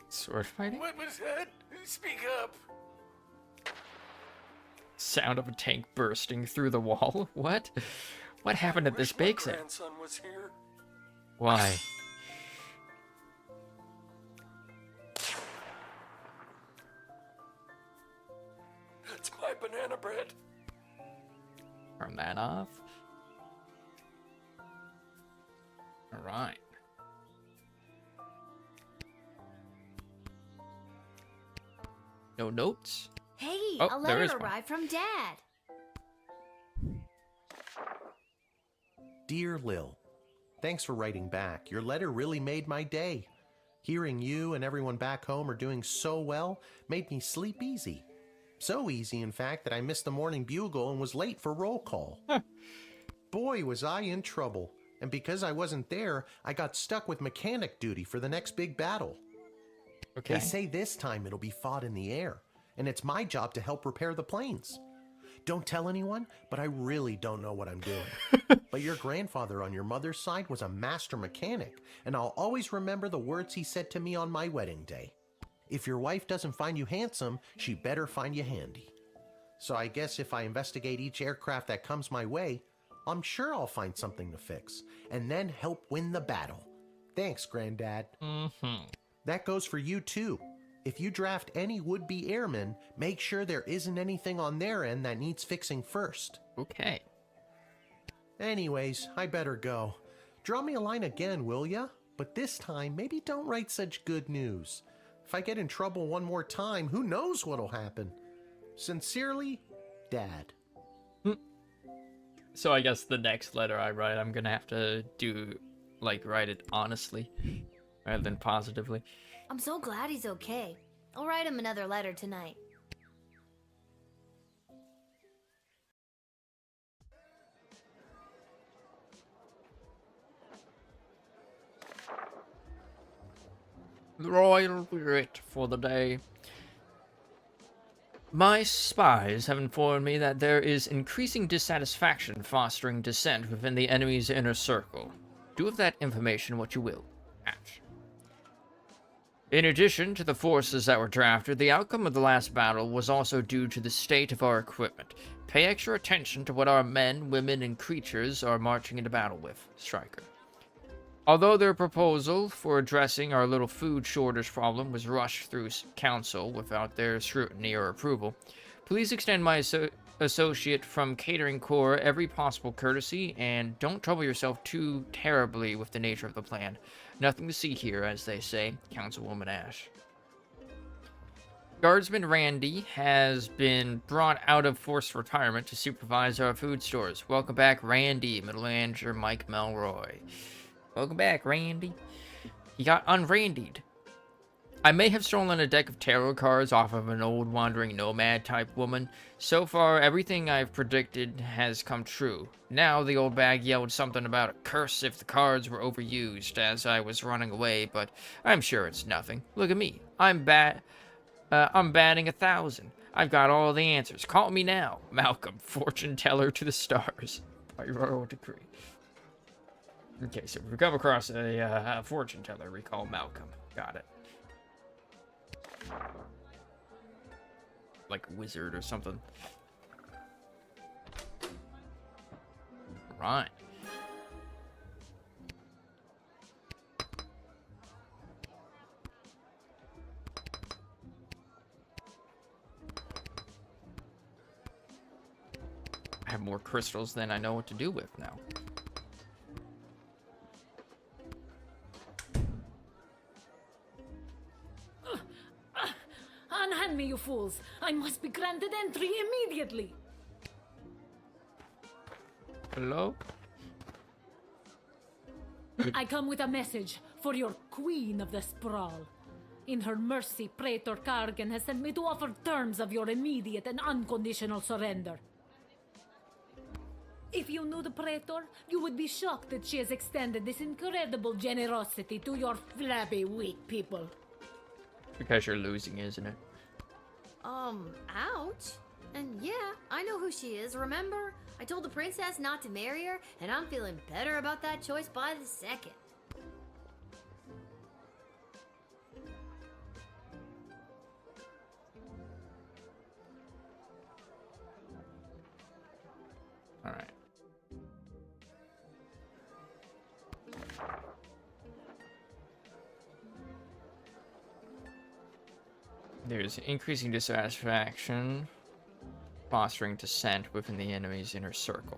Sword fighting? What was that? Speak up. Sound of a tank bursting through the wall? What? What happened at this bake sale? My grandson was here. Why? That's my banana bread. Turn that off. Alright. No notes? Hey, Oh, a there letter is one. arrived from Dad. Dear Lil, thanks for writing back. Your letter really made my day. Hearing you and everyone back home are doing so well made me sleep easy. So easy, in fact, that I missed the morning bugle and was late for roll call. Boy, was I in trouble. And because I wasn't there, I got stuck with mechanic duty for the next big battle. Okay. They say this time it'll be fought in the air, and it's my job to help repair the planes. Don't tell anyone, but I really don't know what I'm doing. But your grandfather on your mother's side was a master mechanic, and I'll always remember the words he said to me on my wedding day. If your wife doesn't find you handsome, she better find you handy. So I guess if I investigate each aircraft that comes my way, I'm sure I'll find something to fix, and then help win the battle. Thanks, Granddad. Mm-hmm. That goes for you, too. If you draft any would-be airmen, make sure there isn't anything on their end that needs fixing first. Okay. Anyways, I better go. Draw me a line again, will ya? But this time, maybe don't write such good news. If I get in trouble one more time, who knows what'll happen? Sincerely, Dad. So I guess the next letter I write, I'm gonna have to write it honestly, rather than positively. I'm so glad he's okay. I'll write him another letter tonight. The royal writ for the day. My spies have informed me that there is increasing dissatisfaction fostering dissent within the enemy's inner circle. Do with that information what you will. Ash. In addition to the forces that were drafted, the outcome of the last battle was also due to the state of our equipment. Pay extra attention to what our men, women, and creatures are marching into battle with. Stryker. Although their proposal for addressing our little food shortage problem was rushed through council without their scrutiny or approval, please extend my associate from Catering Corps every possible courtesy, and don't trouble yourself too terribly with the nature of the plan. Nothing to see here, as they say. Councilwoman Ash. Guardsman Randy has been brought out of forced retirement to supervise our food stores. Welcome back, Randy. Middle manager Mike Melroy. Welcome back, Randy. He got unrandied. I may have stolen a deck of tarot cards off of an old wandering nomad type woman. So far, everything I've predicted has come true. Now, the old bag yelled something about a curse if the cards were overused as I was running away, but I'm sure it's nothing. Look at me. I'm batting 1,000. I've got all the answers. Call me now. Malcolm, fortune teller to the stars. By royal decree. Okay, so if we come across a fortune teller, recall Malcolm. Got it. Like a wizard or something. Right. I have more crystals than I know what to do with now. Unhand me, you fools! I must be granted entry immediately! Hello? I come with a message for your Queen of the Sprawl. In her mercy, Praetor Kargan has sent me to offer terms of your immediate and unconditional surrender. If you knew the Praetor, you would be shocked that she has extended this incredible generosity to your flabby, weak people. Because you're losing, isn't it? Ouch. And yeah, I know who she is, remember? I told the princess not to marry her, and I'm feeling better about that choice by the second. Alright. There's increasing dissatisfaction, fostering dissent within the enemy's inner circle.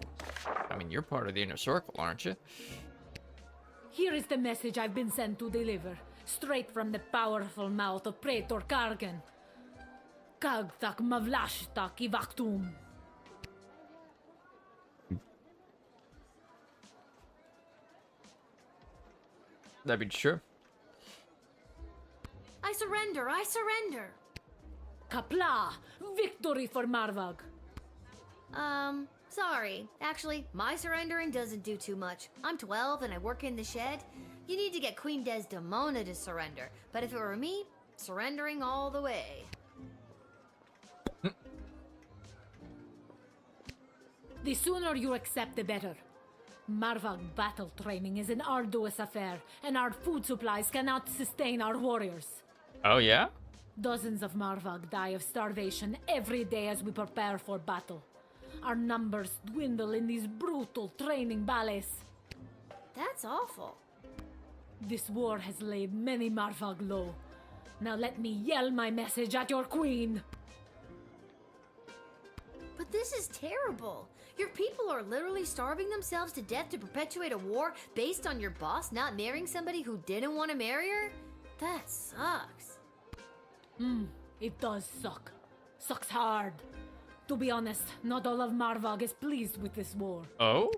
I mean, you're part of the inner circle, aren't you? Here is the message I've been sent to deliver, straight from the powerful mouth of Praetor Kargan. Kagtak mavlashtak ivaktum. That'd be true. I surrender, I surrender. Kapla! Victory for Marvag! Sorry. Actually, my surrendering doesn't do too much. I'm 12 and I work in the shed. You need to get Queen Desdemona to surrender. But if it were me, surrendering all the way. The sooner you accept, the better. Marvag battle training is an arduous affair, and our food supplies cannot sustain our warriors. Oh, yeah? Dozens of Marvag die of starvation every day as we prepare for battle. Our numbers dwindle in these brutal training ballets. That's awful. This war has laid many Marvag low. Now let me yell my message at your queen. But this is terrible. Your people are literally starving themselves to death to perpetuate a war based on your boss not marrying somebody who didn't want to marry her? That sucks. It does suck. Sucks hard. To be honest, not all of Marvag is pleased with this war. Oh?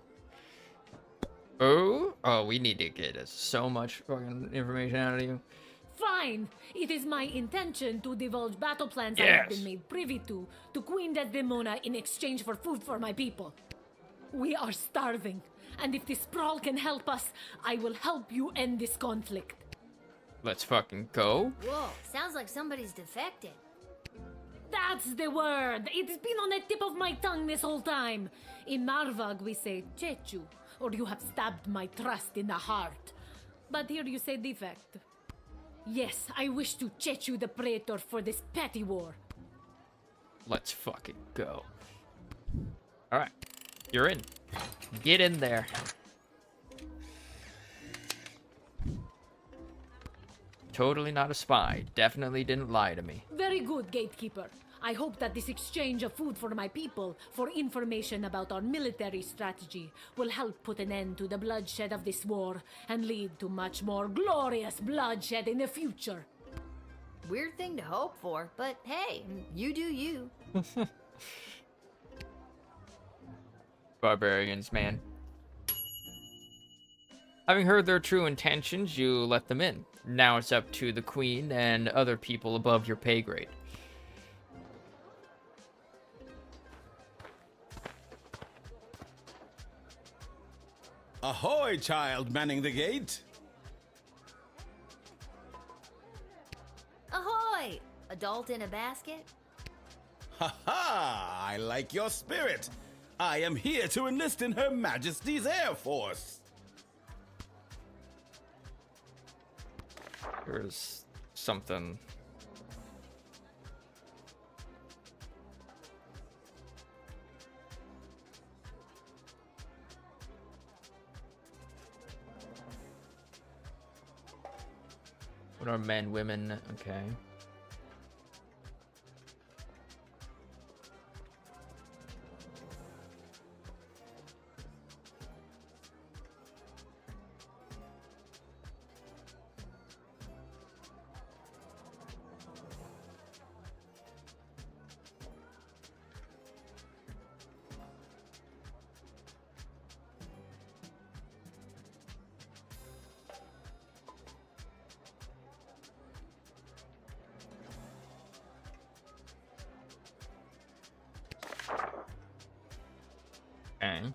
Oh? Oh, we need to get us so much fucking information out of you. Fine! It is my intention to divulge battle plans I have been made privy to Queen Desdemona in exchange for food for my people. We are starving, and if this sprawl can help us, I will help you end this conflict. Let's fucking go. Whoa, sounds like somebody's defected. That's the word! It's been on the tip of my tongue this whole time. In Marvag we say Chechu, or you have stabbed my trust in the heart. But here you say defect. Yes, I wish to Chechu the Praetor for this petty war. Let's fucking go. Alright, you're in. Get in there. Totally not a spy. Definitely didn't lie to me. Very good, Gatekeeper. I hope that this exchange of food for my people, for information about our military strategy, will help put an end to the bloodshed of this war and lead to much more glorious bloodshed in the future. Weird thing to hope for, but hey, you do you. Barbarians, man. Having heard their true intentions, you let them in. Now it's up to the queen and other people above your pay grade. Ahoy, child manning the gate. Ahoy! Adult in a basket? Ha ha! I like your spirit. I am here to enlist in Her Majesty's Air Force. There's something. What are men, women? Okay. Okay.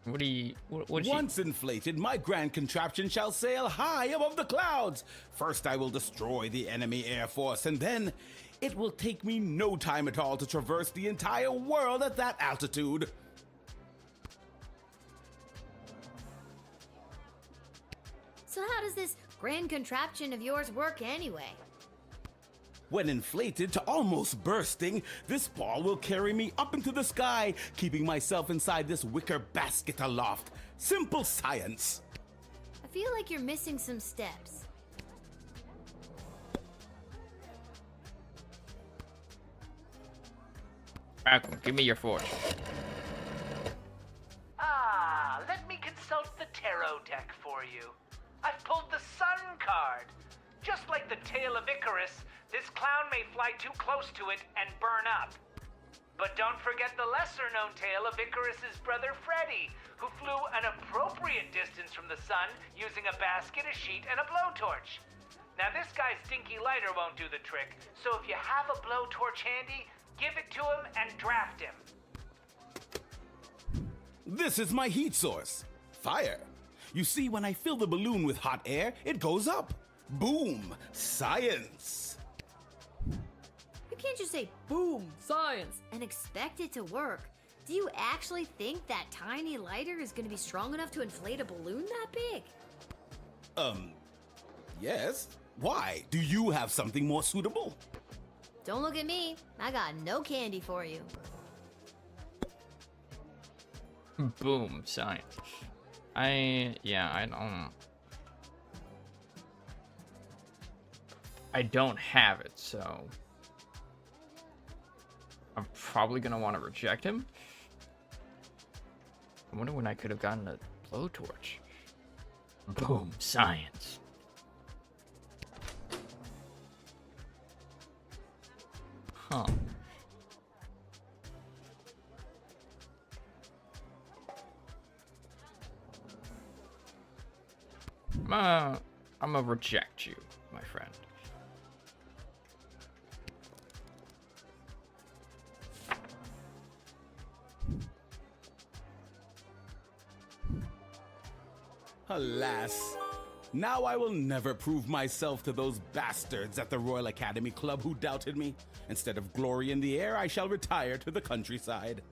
What do you... What Once inflated, my grand contraption shall sail high above the clouds. First, I will destroy the enemy air force, and then it will take me no time at all to traverse the entire world at that altitude. So how does this grand contraption of yours work anyway? When inflated to almost bursting, this ball will carry me up into the sky, keeping myself inside this wicker basket aloft. Simple science. I feel like you're missing some steps. Malcolm, give me your fortune. Ah, let me consult the tarot deck for you. I've pulled the Sun card. Just like the tail of Icarus, this clown may fly too close to it and burn up. But don't forget the lesser-known tale of Icarus's brother Freddy, who flew an appropriate distance from the sun using a basket, a sheet, and a blowtorch. Now this guy's stinky lighter won't do the trick, so if you have a blowtorch handy, give it to him and draft him. This is my heat source. Fire. You see, when I fill the balloon with hot air, it goes up. Boom. Science. You can't just say, boom, science, and expect it to work. Do you actually think that tiny lighter is going to be strong enough to inflate a balloon that big? Yes. Why? Do you have something more suitable? Don't look at me. I got no candy for you. Boom, science. I don't have it, so I'm probably gonna want to reject him. I wonder when I could have gotten a blowtorch. Boom, science. Huh. I'm gonna reject you, my friend. Alas, now I will never prove myself to those bastards at the Royal Academy Club who doubted me. Instead of glory in the air, I shall retire to the countryside.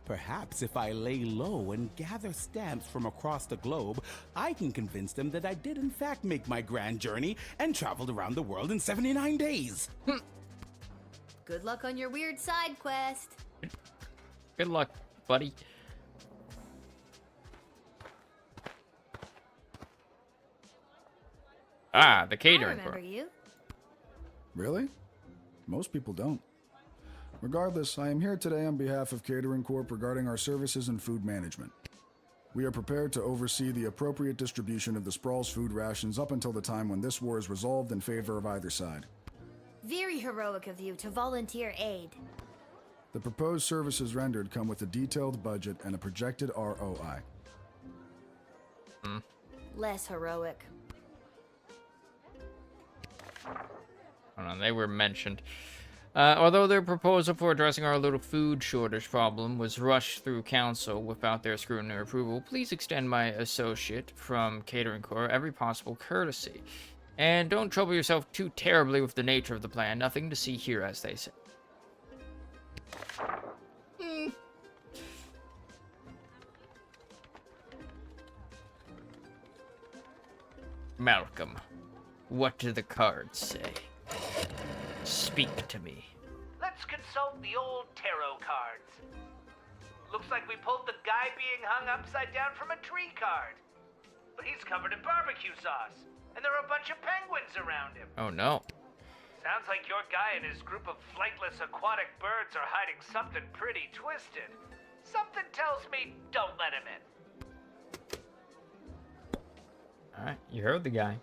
Perhaps if I lay low and gather stamps from across the globe, I can convince them that I did in fact make my grand journey and traveled around the world in 79 days. Good luck on your weird side quest. Good luck, buddy. Ah, the catering I remember crew. you. Really? Most people don't. Regardless, I am here today on behalf of Catering Corp regarding our services and food management. We are prepared to oversee the appropriate distribution of the Sprawl's food rations up until the time when this war is resolved in favor of either side. Very heroic of you to volunteer aid. The proposed services rendered come with a detailed budget and a projected ROI. Less heroic. Hold on, they were mentioned. Although their proposal for addressing our little food shortage problem was rushed through council without their scrutiny or approval, please extend my associate from Catering Corps every possible courtesy. And don't trouble yourself too terribly with the nature of the plan. Nothing to see here, as they say. Malcolm, what do the cards say? Speak to me. Let's consult the old tarot cards. Looks like we pulled the guy being hung upside down from a tree card. But he's covered in barbecue sauce, and there are a bunch of penguins around him. Oh no. Sounds like your guy and his group of flightless aquatic birds are hiding something pretty twisted. Something tells me don't let him in. Alright, you heard the guy.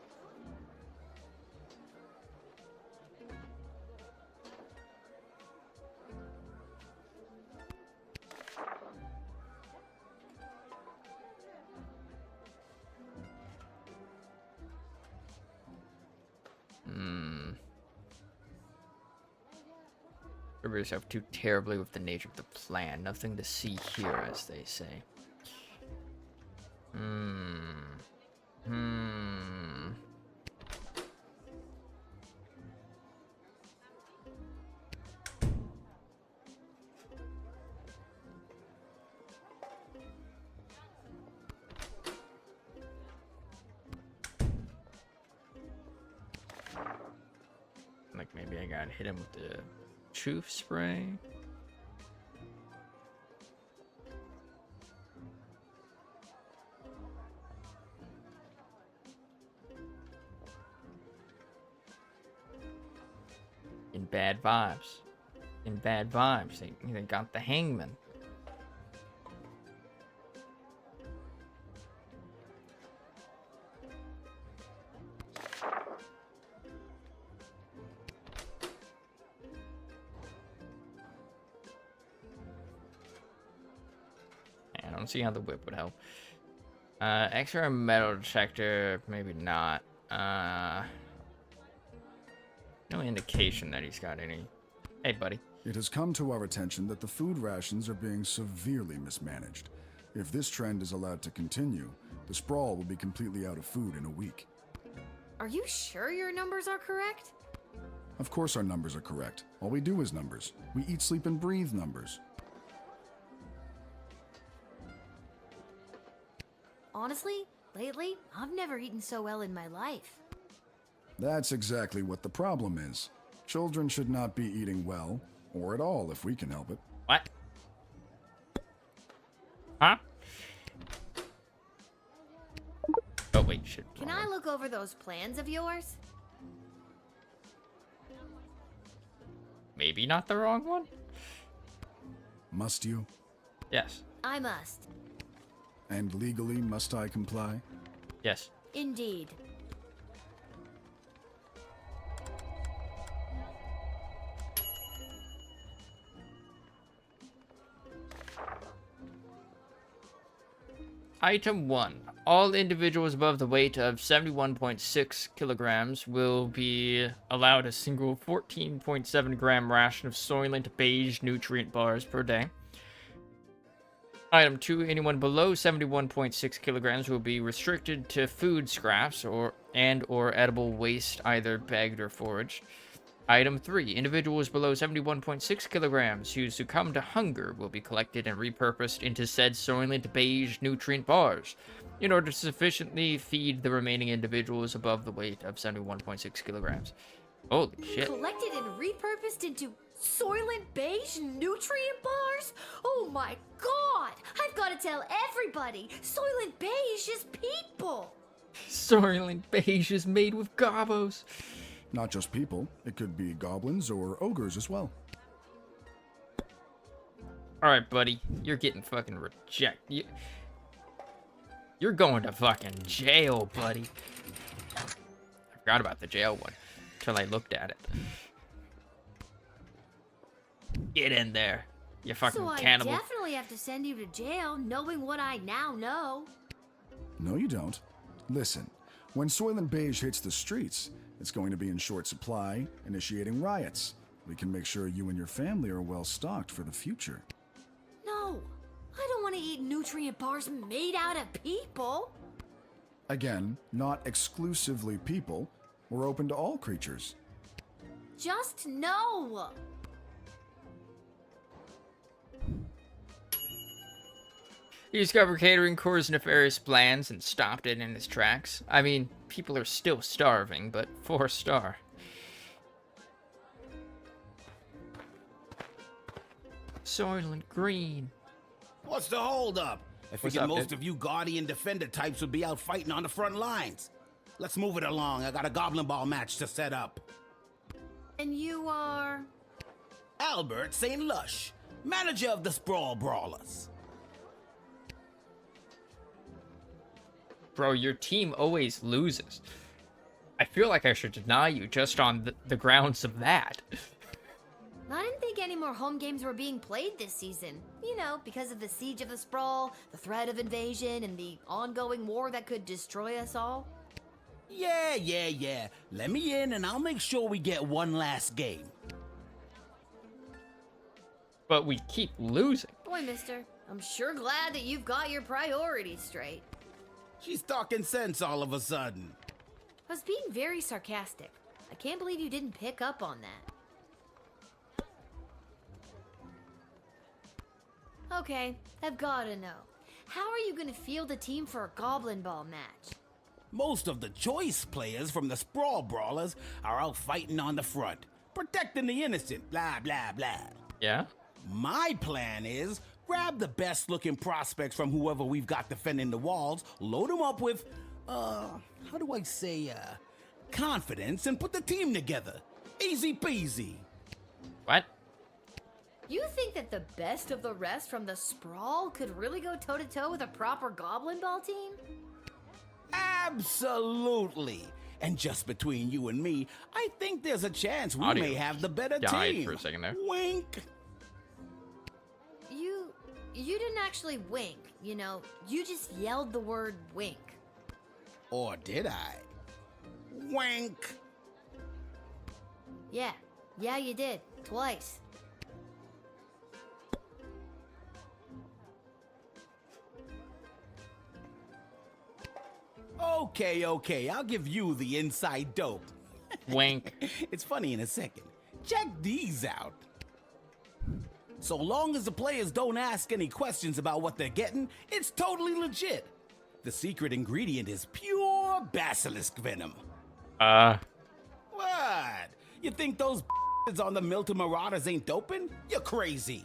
Cover yourself too terribly with the nature of the plan. Nothing to see here, as they say. Like maybe I gotta hit him with the truth spray. In bad vibes. In bad vibes. They got the hangman. I don't see how the whip would help. Extra metal detector, maybe not. No indication that he's got any. Hey, buddy. It has come to our attention that the food rations are being severely mismanaged. If this trend is allowed to continue, the Sprawl will be completely out of food in a week. Are you sure your numbers are correct? Of course our numbers are correct. All we do is numbers. We eat, sleep, and breathe numbers. Honestly, lately, I've never eaten so well in my life. That's exactly what the problem is. Children should not be eating well, or at all if we can help it. What? Huh? Oh, wait, shit. Can I look over those plans of yours? Maybe not the wrong one? Must you? Yes. I must. And legally must I comply? Yes. Indeed. Item 1. All individuals above the weight of 71.6 kilograms will be allowed a single 14.7 gram ration of Soylent Beige nutrient bars per day. Item 2. Anyone below 71.6 kilograms will be restricted to food scraps or edible waste, either bagged or foraged. Item 3. Individuals below 71.6 kilograms who succumb to hunger will be collected and repurposed into said Soylent Beige nutrient bars in order to sufficiently feed the remaining individuals above the weight of 71.6 kilograms. Holy shit. Collected and repurposed into Soylent Beige nutrient bars? Oh my god! I've got to tell everybody! Soylent Beige is people! Soylent Beige is made with gobos. Not just people. It could be goblins or ogres as well. Alright, buddy. You're getting fucking rejected. You're going to fucking jail, buddy. I forgot about the jail one until I looked at it. Get in there, you fucking so cannibal. I definitely have to send you to jail, knowing what I now know. No, you don't. Listen, when Soylent Beige hits the streets, it's going to be in short supply, initiating riots. We can make sure you and your family are well stocked for the future. No, I don't want to eat nutrient bars made out of people. Again, not exclusively people. We're open to all creatures. Just no. He discovered Catering Corps' nefarious plans and stopped it in its tracks. I mean, people are still starving, but 4-star. Soylent Green. What's the holdup? I What's figured up, most dude? of you Guardian Defender types would be out fighting on the front lines. Let's move it along. I got a Goblin Ball match to set up. And you are? Albert St. Lush, manager of the Sprawl Brawlers. Bro, your team always loses. I feel like I should deny you just on the grounds of that. I didn't think any more home games were being played this season. You know, because of the siege of the Sprawl, the threat of invasion, and the ongoing war that could destroy us all. Yeah. Let me in and I'll make sure we get one last game. But we keep losing. Boy, mister, I'm sure glad that you've got your priorities straight. She's talking sense all of a sudden. I was being very sarcastic. I can't believe you didn't pick up on that. Okay, I've gotta know. How are you gonna field a team for a Goblin Ball match? Most of the choice players from the Sprawl Brawlers are out fighting on the front, protecting the innocent, blah, blah, blah. Yeah? My plan is grab the best looking prospects from whoever we've got defending the walls, load them up with, how do I say, confidence, and put the team together. Easy peasy. What? You think that the best of the rest from the Sprawl could really go toe-to-toe with a proper Goblin Ball team? Absolutely. And just between you and me, I think there's a chance we Audio may have the better died team. for a second there. Wink. You didn't actually wink, you know. You just yelled the word wink. Or did I? Wink. Yeah, you did. Twice. Okay, I'll give you the inside dope. Wink. It's funny in a second. Check these out. So long as the players don't ask any questions about what they're getting, it's totally legit. The secret ingredient is pure basilisk venom. What? You think those on the Milton Marauders ain't doping? You're crazy.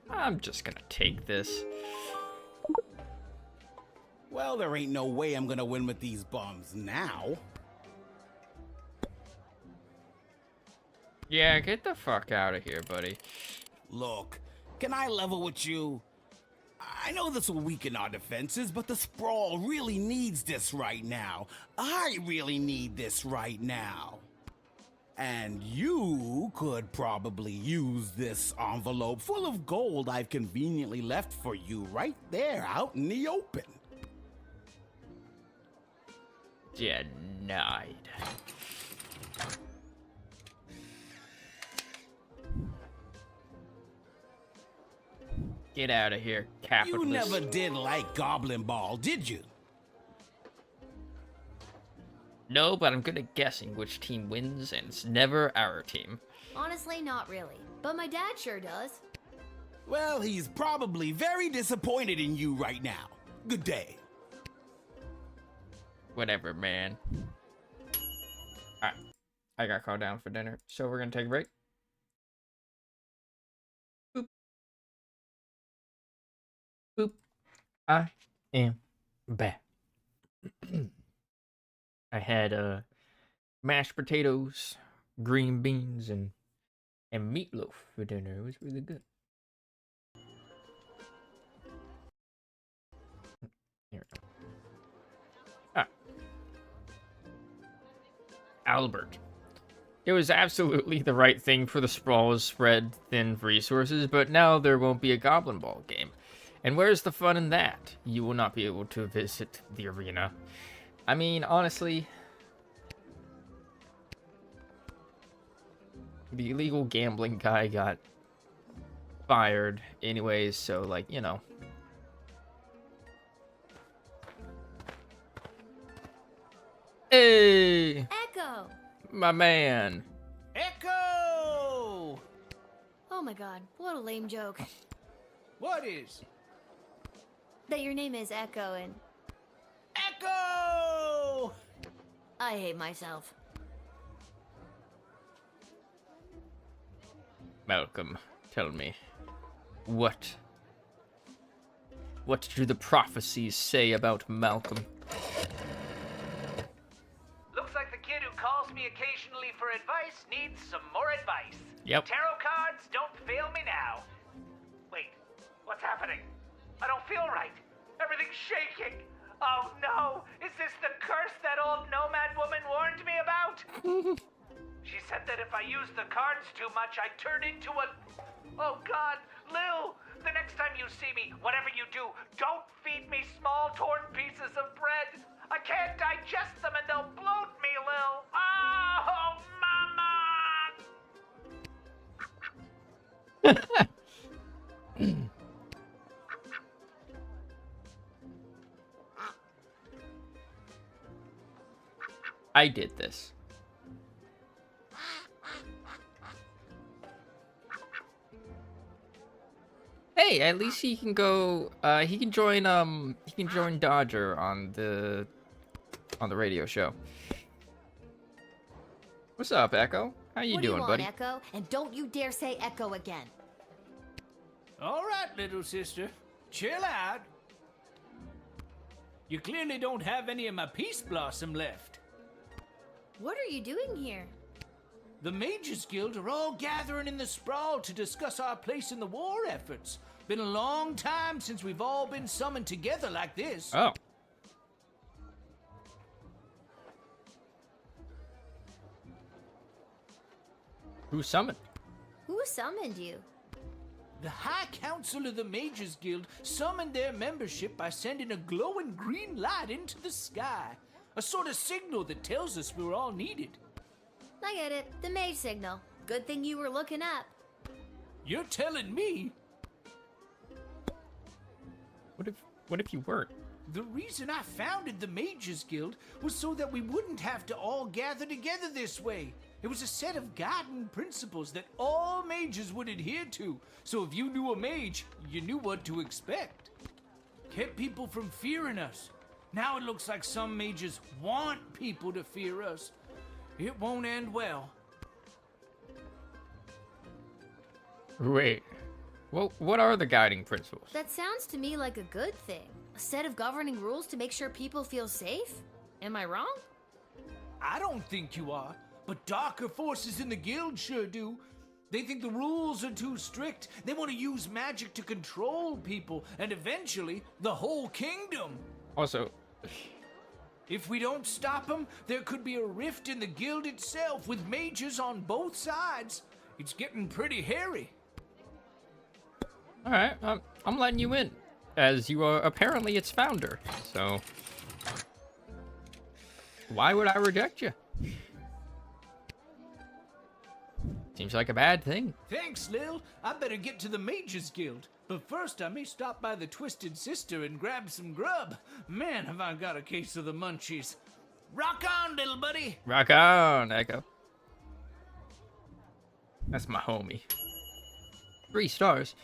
I'm just gonna take this. Well, there ain't no way I'm gonna win with these bums now. Yeah, get the fuck out of here, buddy. Look, can I level with you? I know this will weaken our defenses, but the Sprawl really needs this right now. I really need this right now. And you could probably use this envelope full of gold I've conveniently left for you right there out in the open. Denied. Get out of here, capitalist. You never did like Goblin Ball, did you? No, but I'm good at guessing which team wins, and it's never our team. Honestly, not really. But my dad sure does. Well, he's probably very disappointed in you right now. Good day. Whatever, man. Alright. I got called down for dinner, so we're gonna take a break. Boop. Boop. I am back. I had mashed potatoes, green beans, and meatloaf for dinner. It was really good. Here we go. Albert. It was absolutely the right thing for the Sprawls spread thin resources, but now there won't be a Goblin Ball game. And where's the fun in that? You will not be able to visit the arena. I mean, honestly, the illegal gambling guy got fired anyways, so, like, you know. Hey! Echo! My man. Echo! Oh my god, what a lame joke. What is? That your name is Echo and... Echo! I hate myself. Malcolm, tell me, what do the prophecies say about Malcolm? Looks like the kid who calls me occasionally for advice needs some more advice. Yep. Tarot cards, don't fail me now. Wait, what's happening? I don't feel right. Everything's shaking. Oh no, is this the curse that old nomad woman warned me about? She said that if I use the cards too much, I'd turn into a... Oh God, Lil, the next time you see me, whatever you do, don't feed me small torn pieces of bread. I can't digest them and they'll bloat me, Lil. Oh, Mama! I did this. Hey, at least he can go. He can join Dodger on the radio show. What's up, Echo? How you doing, want, buddy? Echo? And don't you dare say Echo again. All right, little sister. Chill out. You clearly don't have any of my peace blossom left. What are you doing here? The Mages Guild are all gathering in the sprawl to discuss our place in the war efforts. Been a long time since we've all been summoned together like this. Oh. Who summoned? Who summoned you? The High Council of the Mages Guild summoned their membership by sending a glowing green light into the sky. A sort of signal that tells us we're all needed. I get it. The mage signal. Good thing you were looking up. You're telling me? What if you weren't? The reason I founded the Mages Guild was so that we wouldn't have to all gather together this way. It was a set of guiding principles that all mages would adhere to. So if you knew a mage, you knew what to expect. Kept people from fearing us. Now it looks like some mages want people to fear us. It won't end well. Wait. Well, what are the guiding principles? That sounds to me like a good thing. A set of governing rules to make sure people feel safe? Am I wrong? I don't think you are, but darker forces in the guild sure do. They think the rules are too strict. They want to use magic to control people, and eventually, the whole kingdom. Also, if we don't stop them, there could be a rift in the guild itself with mages on both sides. It's getting pretty hairy. Alright, I'm letting you in, as you are apparently its founder, so why would I reject you? Seems like a bad thing. Thanks, Lil. I better get to the Mages Guild. But first, I may stop by the Twisted Sister and grab some grub. Man, have I got a case of the munchies. Rock on, little buddy. Rock on, Echo. That's my homie. 3 stars.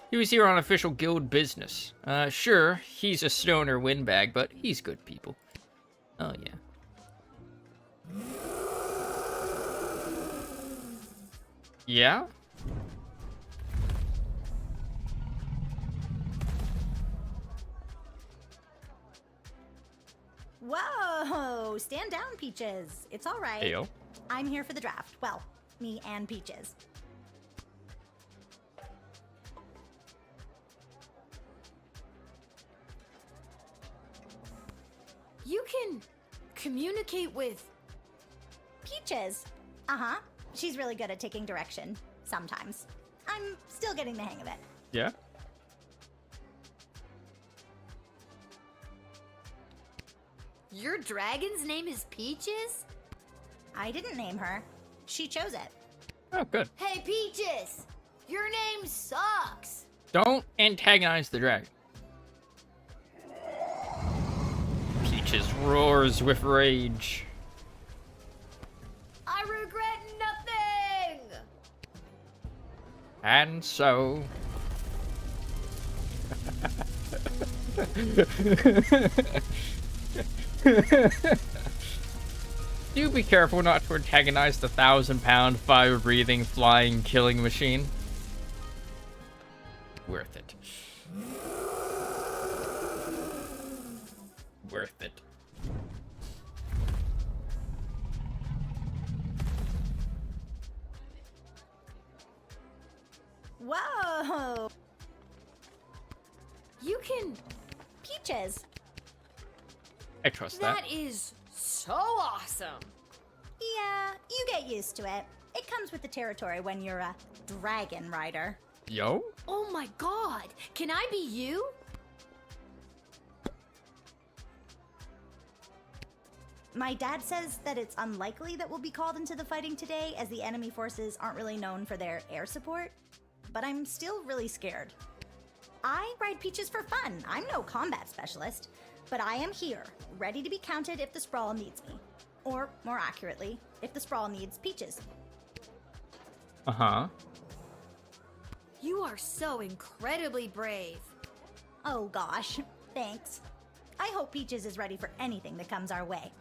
He was here on official guild business. Sure, he's a stoner windbag, but he's good people. Oh, yeah. Yeah? Whoa! Stand down, Peaches. It's all right. Heyo. I'm here for the draft. Well, me and Peaches. You can communicate with Peaches. Uh-huh. She's really good at taking direction. Sometimes. I'm still getting the hang of it. Yeah? Your dragon's name is Peaches? I didn't name her. She chose it. Oh, good. Hey, Peaches! Your name sucks! Don't antagonize the dragon. Peaches roars with rage. I regret nothing! And so... Do be careful not to antagonize the 1,000-pound, fire-breathing, flying, killing machine. Worth it. Worth it. Whoa! You can... Peaches. I trust that. That is so awesome! Yeah, you get used to it. It comes with the territory when you're a dragon rider. Yo? Oh my god! Can I be you? My dad says that it's unlikely that we'll be called into the fighting today, as the enemy forces aren't really known for their air support. but I'm still really scared. I ride Peaches for fun. I'm no combat specialist, but I am here, ready to be counted if the Sprawl needs me. Or, more accurately, if the Sprawl needs Peaches. Uh-huh. You are so incredibly brave. Oh gosh, thanks. I hope Peaches is ready for anything that comes our way.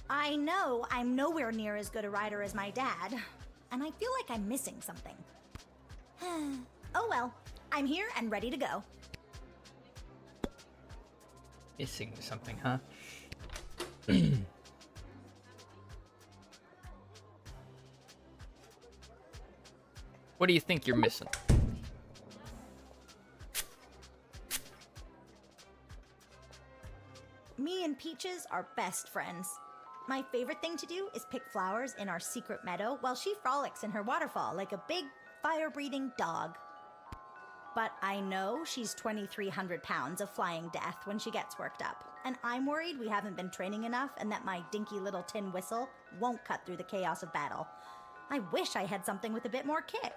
I know I'm nowhere near as good a rider as my dad, and I feel like I'm missing something. Oh well, I'm here and ready to go. Missing something, huh? What do you think you're missing? Me and Peaches are best friends. My favorite thing to do is pick flowers in our secret meadow while she frolics in her waterfall like a big, fire-breathing dog. But I know she's 2,300 pounds of flying death when she gets worked up, and I'm worried we haven't been training enough and that my dinky little tin whistle won't cut through the chaos of battle. I wish I had something with a bit more kick.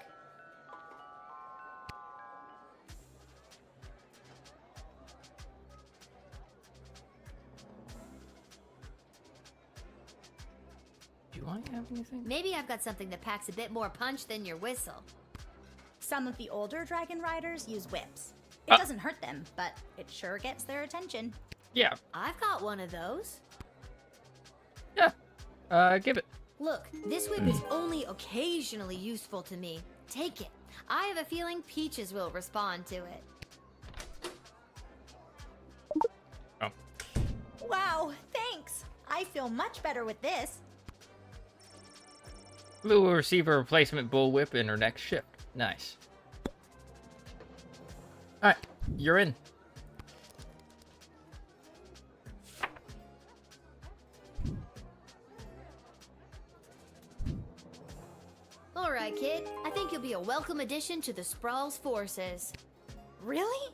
Do I have anything? Maybe I've got something that packs a bit more punch than your whistle. Some of the older dragon riders use whips. It doesn't hurt them, but it sure gets their attention. Yeah. I've got one of those. Give it. Look, this whip is only occasionally useful to me. Take it. I have a feeling Peaches will respond to it. Oh. Wow, thanks. I feel much better with this. Lou will receive a replacement bullwhip in her next shift. Nice. Alright, you're in. Alright, kid. I think you'll be a welcome addition to the Sprawl's forces. Really?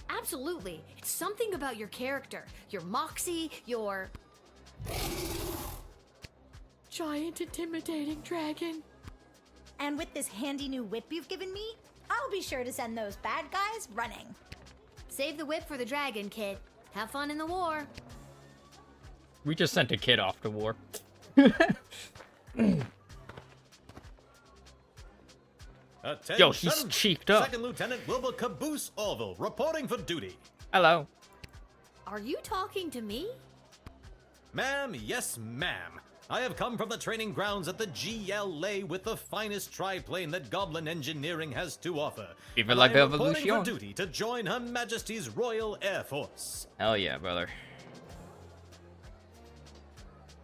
Absolutely. It's something about your character, your moxie, your... giant intimidating dragon. And with this handy new whip you've given me, I'll be sure to send those bad guys running. Save the whip for the dragon, kid. Have fun in the war. We just sent a kid off to war. Attention. Yo, he's cheeked up. Second Lieutenant Wilbur Caboose Orville, reporting for duty. Hello. Are you talking to me? Ma'am, yes, ma'am. I have come from the training grounds at the GLA with the finest triplane that Goblin Engineering has to offer. Viva And la I am reporting Revolution. for duty to join Her Majesty's Royal Air Force. Hell yeah, brother.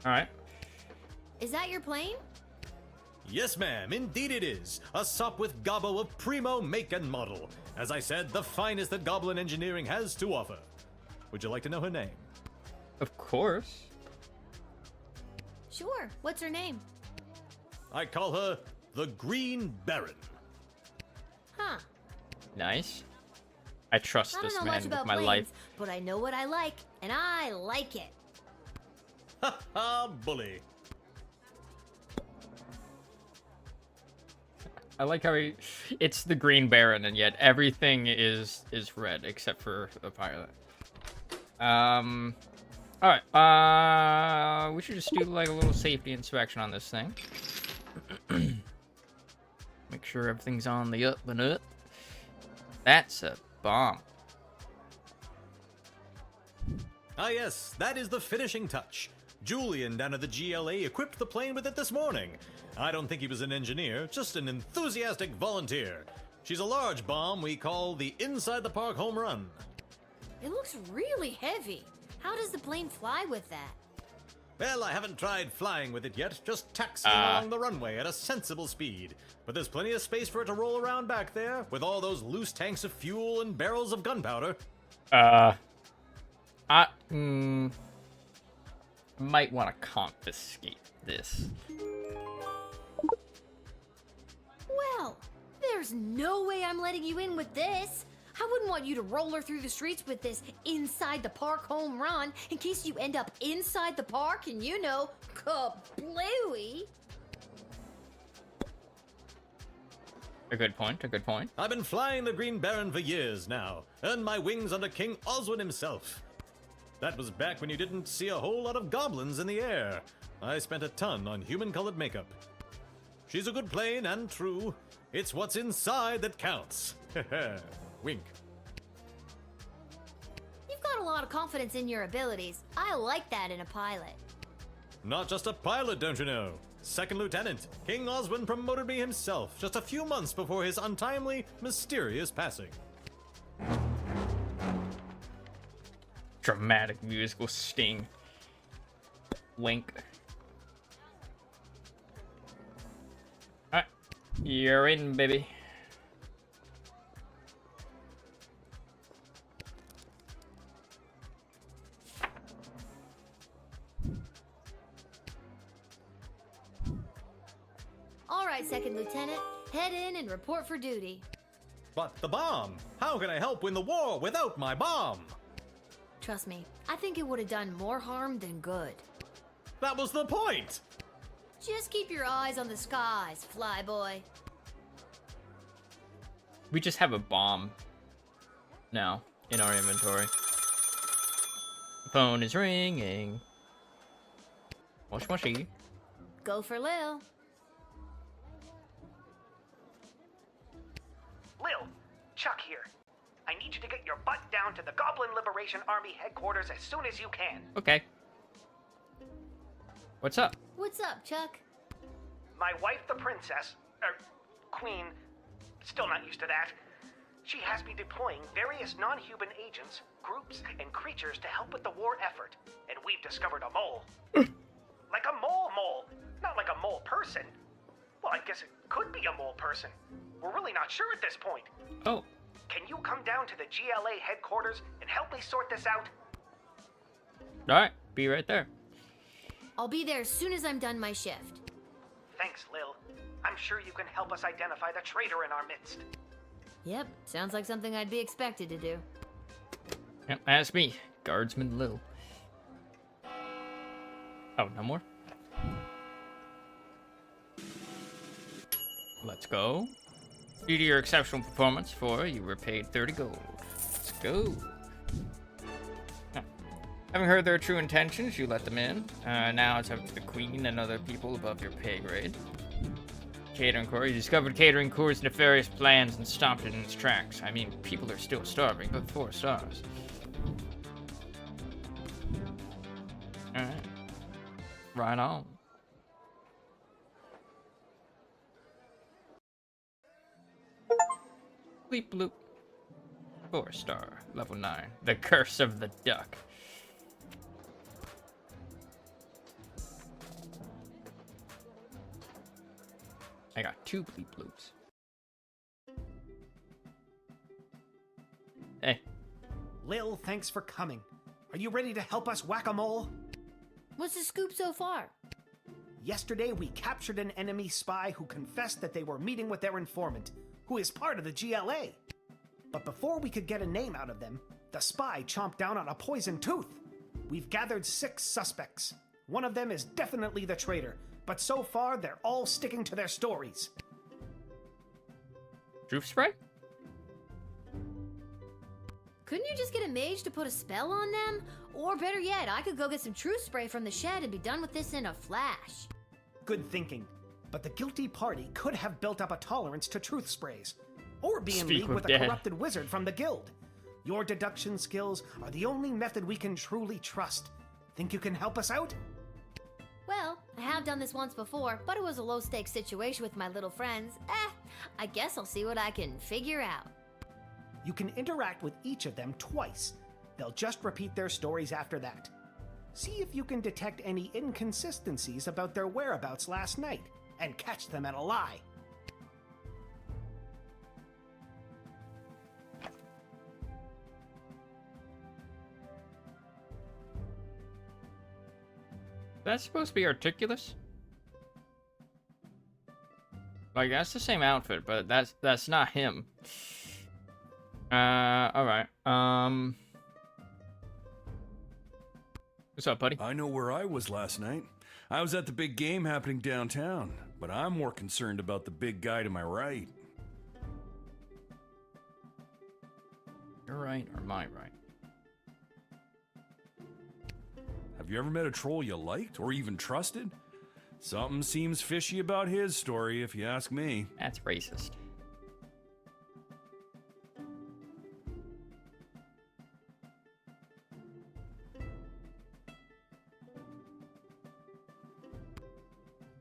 Alright. Is that your plane? Yes, ma'am, indeed it is. A SOP with Gobbo of primo make and model. As I said, the finest that Goblin Engineering has to offer. Would you like to know her name? Of course. Sure. What's her name? I call her the Green Baron. Huh. Nice. I trust I this don't know man much with about my planes, life. but I know what I like, and I like it. Ha ha, bully. I like how it's the Green Baron, and yet everything is red except for the pilot. Alright, we should just do like a little safety inspection on this thing. Make sure everything's on the up and up. That's a bomb. Ah yes, that is the finishing touch. Julian down at the GLA equipped the plane with it this morning. I don't think he was an engineer, just an enthusiastic volunteer. She's a large bomb we call the Inside the Park Home Run. It looks really heavy. How does the plane fly with that? Well, I haven't tried flying with it yet, just taxiing along the runway at a sensible speed. But there's plenty of space for it to roll around back there, with all those loose tanks of fuel and barrels of gunpowder. Might want to confiscate this. Well, there's no way I'm letting you in with this. I wouldn't want you to roller through the streets with this inside the park home run in case you end up inside the park and, you know, kablooey. A good point, a good point. I've been flying the Green Baron for years now. Earned my wings under King Oswin himself. That was back when you didn't see a whole lot of goblins in the air. I spent a ton on human-colored makeup. She's a good plane and true. It's what's inside that counts. Wink. You've got a lot of confidence in your abilities. I like that in a pilot. Not just a pilot, don't you know? Second Lieutenant. King Oswin promoted me himself just a few months before his untimely, mysterious passing. Dramatic musical sting. Wink. Alright. You're in, baby. All right, Second Lieutenant. Head in and report for duty. But the bomb! How can I help win the war without my bomb? Trust me, I think it would have done more harm than good. That was the point! Just keep your eyes on the skies, flyboy. We just have a bomb now in our inventory. The phone is ringing. Moshi moshi. Go for Lil. Lil, Chuck here. I need you to get your butt down to the Goblin Liberation Army headquarters as soon as you can. Okay. What's up? What's up, Chuck? My wife, the princess, queen, still not used to that. She has me deploying various non-human agents, groups, and creatures to help with the war effort. And we've discovered a mole. Like a mole. Not like a mole person. Well, I guess it could be a mole person. We're really not sure at this point. Oh. Can you come down to the GLA headquarters and help me sort this out? Alright, be right there. I'll be there as soon as I'm done my shift. Thanks, Lil. I'm sure you can help us identify the traitor in our midst. Yep, sounds like something I'd be expected to do. Yep, that's me, Guardsman Lil. Oh, no more? Let's go. Due to your exceptional performance, you were paid 30 gold. Let's go. Having heard their true intentions, you let them in. Now it's up to the Queen and other people above your pay grade. Catering Corps. You discovered Catering Corps' nefarious plans and stopped it in its tracks. I mean, people are still starving, but 4 stars. Alright. Right on. Bleep bloop. 4 star. Level 9. The Curse of the Duck. I got 2 bleep bloops. Hey. Lil, thanks for coming. Are you ready to help us whack-a-mole? What's the scoop so far? Yesterday, we captured an enemy spy who confessed that they were meeting with their informant, who is part of the GLA. But before we could get a name out of them, the spy chomped down on a poisoned tooth. We've gathered 6 suspects. One of them is definitely the traitor, but so far they're all sticking to their stories. Truth spray? Couldn't you just get a mage to put a spell on them? Or better yet, I could go get some truth spray from the shed and be done with this in a flash. Good thinking. But the guilty party could have built up a tolerance to truth sprays, or be in league with a corrupted wizard from the guild. Your deduction skills are the only method we can truly trust. Think you can help us out? Well, I have done this once before, but it was a low-stakes situation with my little friends. I guess I'll see what I can figure out. You can interact with each of them twice. They'll just repeat their stories after that. See if you can detect any inconsistencies about their whereabouts last night, and catch them at a lie. That's supposed to be Articulus? Like, that's the same outfit, but that's not him. Alright. What's up, buddy? I know where I was last night. I was at the big game happening downtown, but I'm more concerned about the big guy to my right. right or my right? Have you ever met a troll you liked or even trusted? Something seems fishy about his story, if you ask me. That's racist.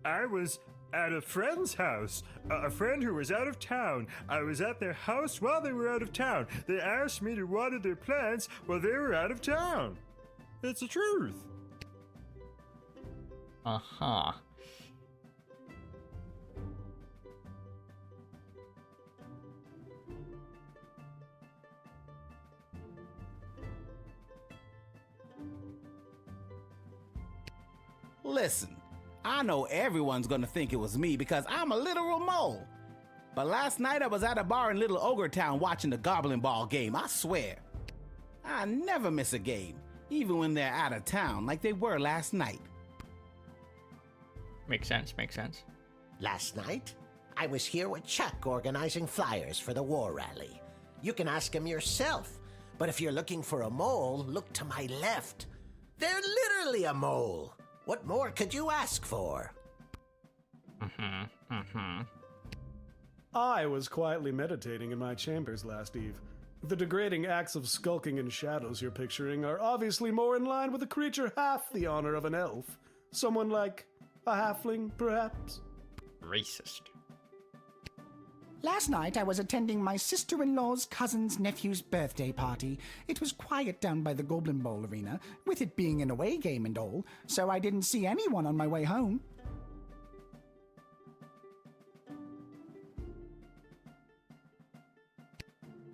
I was at a friend's house, a friend who was out of town. I was at their house while they were out of town. They asked me to water their plants while they were out of town. It's the truth. Uh-huh. Listen, I know everyone's gonna think it was me because I'm a literal mole. But last night I was at a bar in Little Ogre Town watching the Goblin Ball game, I swear. I never miss a game, even when they're out of town, like they were last night. Makes sense, makes sense. Last night, I was here with Chuck organizing flyers for the war rally. You can ask him yourself, but if you're looking for a mole, look to my left. They're literally a mole. What more could you ask for? I was quietly meditating in my chambers last eve. The degrading acts of skulking in shadows you're picturing are obviously more in line with a creature half the honor of an elf. Someone like a halfling, perhaps? Racist. Last night I was attending my sister-in-law's cousin's nephew's birthday party. It was quiet down by the Goblin Bowl arena, with it being an away game and all, so I didn't see anyone on my way home.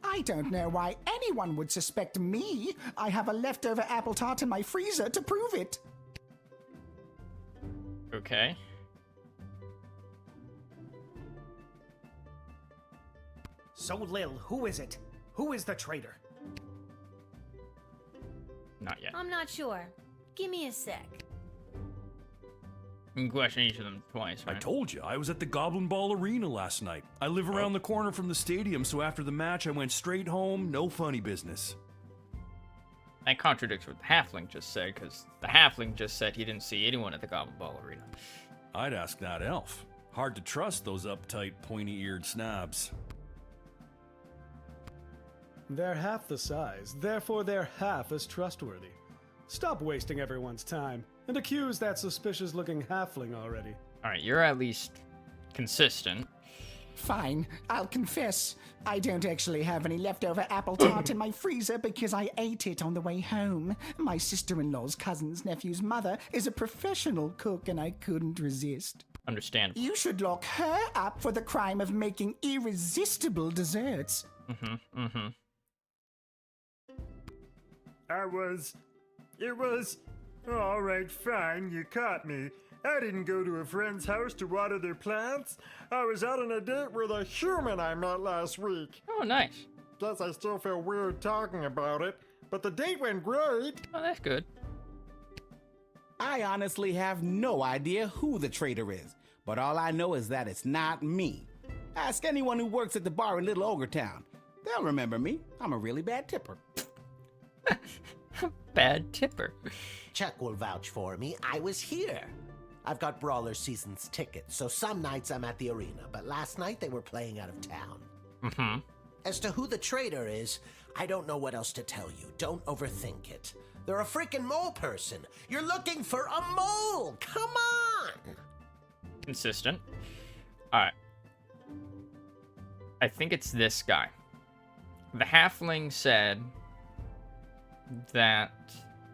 I don't know why anyone would suspect me. I have a leftover apple tart in my freezer to prove it. Okay. So, Lil, who is it? Who is the traitor? Not yet. I'm not sure. Give me a sec. You can question each of them twice, right? I told you, I was at the Goblin Ball Arena last night. I live around the corner from the stadium, so after the match I went straight home, no funny business. That contradicts what the halfling just said, because the halfling just said he didn't see anyone at the Goblin Ball Arena. I'd ask that elf. Hard to trust those uptight, pointy-eared snobs. They're half the size, therefore they're half as trustworthy. Stop wasting everyone's time, and accuse that suspicious-looking halfling already. Alright, you're at least consistent. Fine, I'll confess. I don't actually have any leftover apple tart in my freezer because I ate it on the way home. My sister-in-law's cousin's nephew's mother is a professional cook and I couldn't resist. Understandable. You should lock her up for the crime of making irresistible desserts. It was... Alright, fine, you caught me. I didn't go to a friend's house to water their plants. I was out on a date with a human I met last week. Oh, nice. Guess I still feel weird talking about it, but the date went great. Oh, that's good. I honestly have no idea who the traitor is, but all I know is that it's not me. Ask anyone who works at the bar in Little Ogre Town. They'll remember me. I'm a really bad tipper. Bad tipper. Chuck will vouch for me. I was here. I've got Brawler Seasons tickets, so some nights I'm at the arena, but last night they were playing out of town. As to who the traitor is, I don't know what else to tell you. Don't overthink it. They're a freaking mole person. You're looking for a mole! Come on! Consistent. Alright. I think it's this guy. The halfling said that,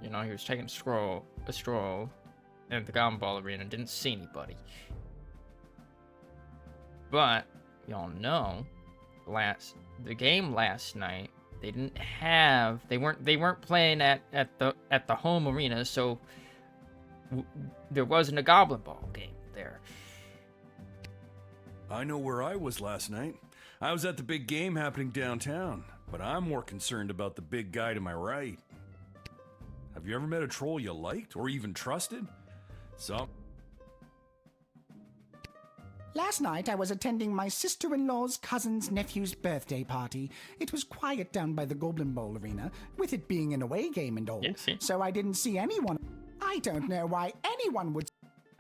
you know, he was taking a stroll at the Goblin Ball Arena and didn't see anybody. But y'all know, the game last night, they weren't playing at the home arena, so there wasn't a Goblin Ball game there. I know where I was last night. I was at the big game happening downtown, but I'm more concerned about the big guy to my right. Have you ever met a troll you liked or even trusted? Last night I was attending my sister-in-law's cousin's nephew's birthday party. It was quiet down by the Goblin Bowl arena, with it being an away game and all, so I didn't see anyone. I don't know why anyone would...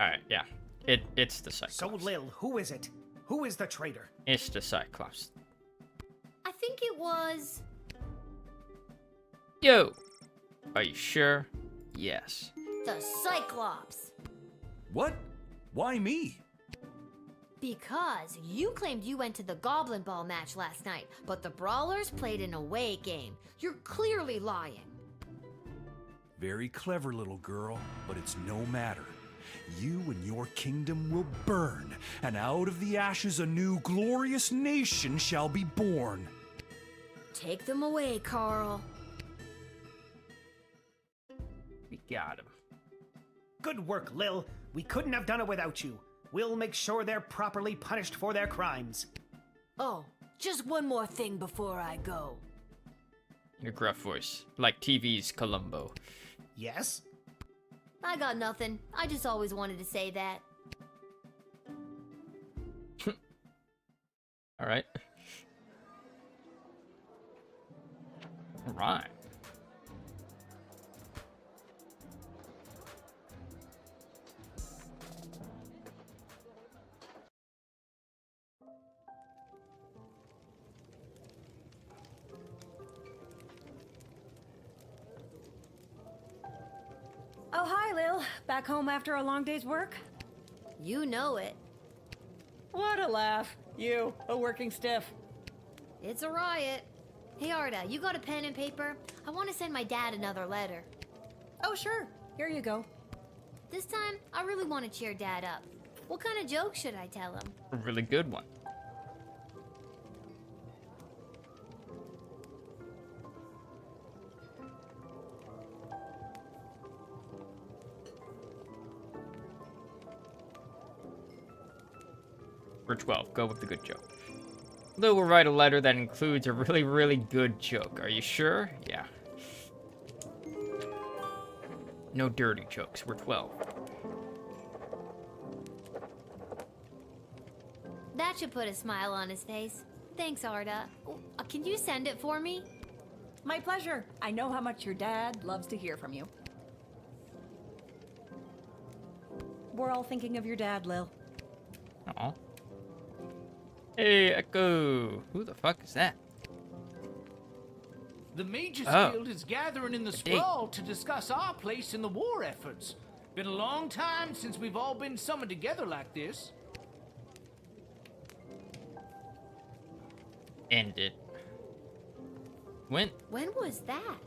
Alright, yeah. It's the Cyclops. So, Lil, who is it? Who is the traitor? It's the Cyclops. I think it was... Yo! Are you sure? Yes. the Cyclops. What? Why me? Because you claimed you went to the Goblin Ball match last night, but the Brawlers played an away game. You're clearly lying. Very clever, little girl, but it's no matter. You and your kingdom will burn, and out of the ashes a new glorious nation shall be born. Take them away, Carl. We got him. Good work, Lil. We couldn't have done it without you. We'll make sure they're properly punished for their crimes. Oh, just one more thing before I go. In a gruff voice, like TV's Columbo. Yes? I got nothing. I just always wanted to say that. Alright. Alright. Oh, hi, Lil. Back home after a long day's work? You know it. What a laugh. You, a working stiff. It's a riot. Hey, Arda, you got a pen and paper? I want to send my dad another letter. Oh, sure. Here you go. This time, I really want to cheer Dad up. What kind of joke should I tell him? A really good one. For 12, go with the good joke. Lil will write a letter that includes a really, really good joke. Are you sure? Yeah. No dirty jokes. We're 12. That should put a smile on his face. Thanks, Arda. Can you send it for me? My pleasure. I know how much your dad loves to hear from you. We're all thinking of your dad, Lil. Aw. Hey, Echo. Who the fuck is that? The Mages Oh. Guild is gathering in the Sprawl to discuss our place in the war efforts. Been a long time since we've all been summoned together like this. End it. When was that?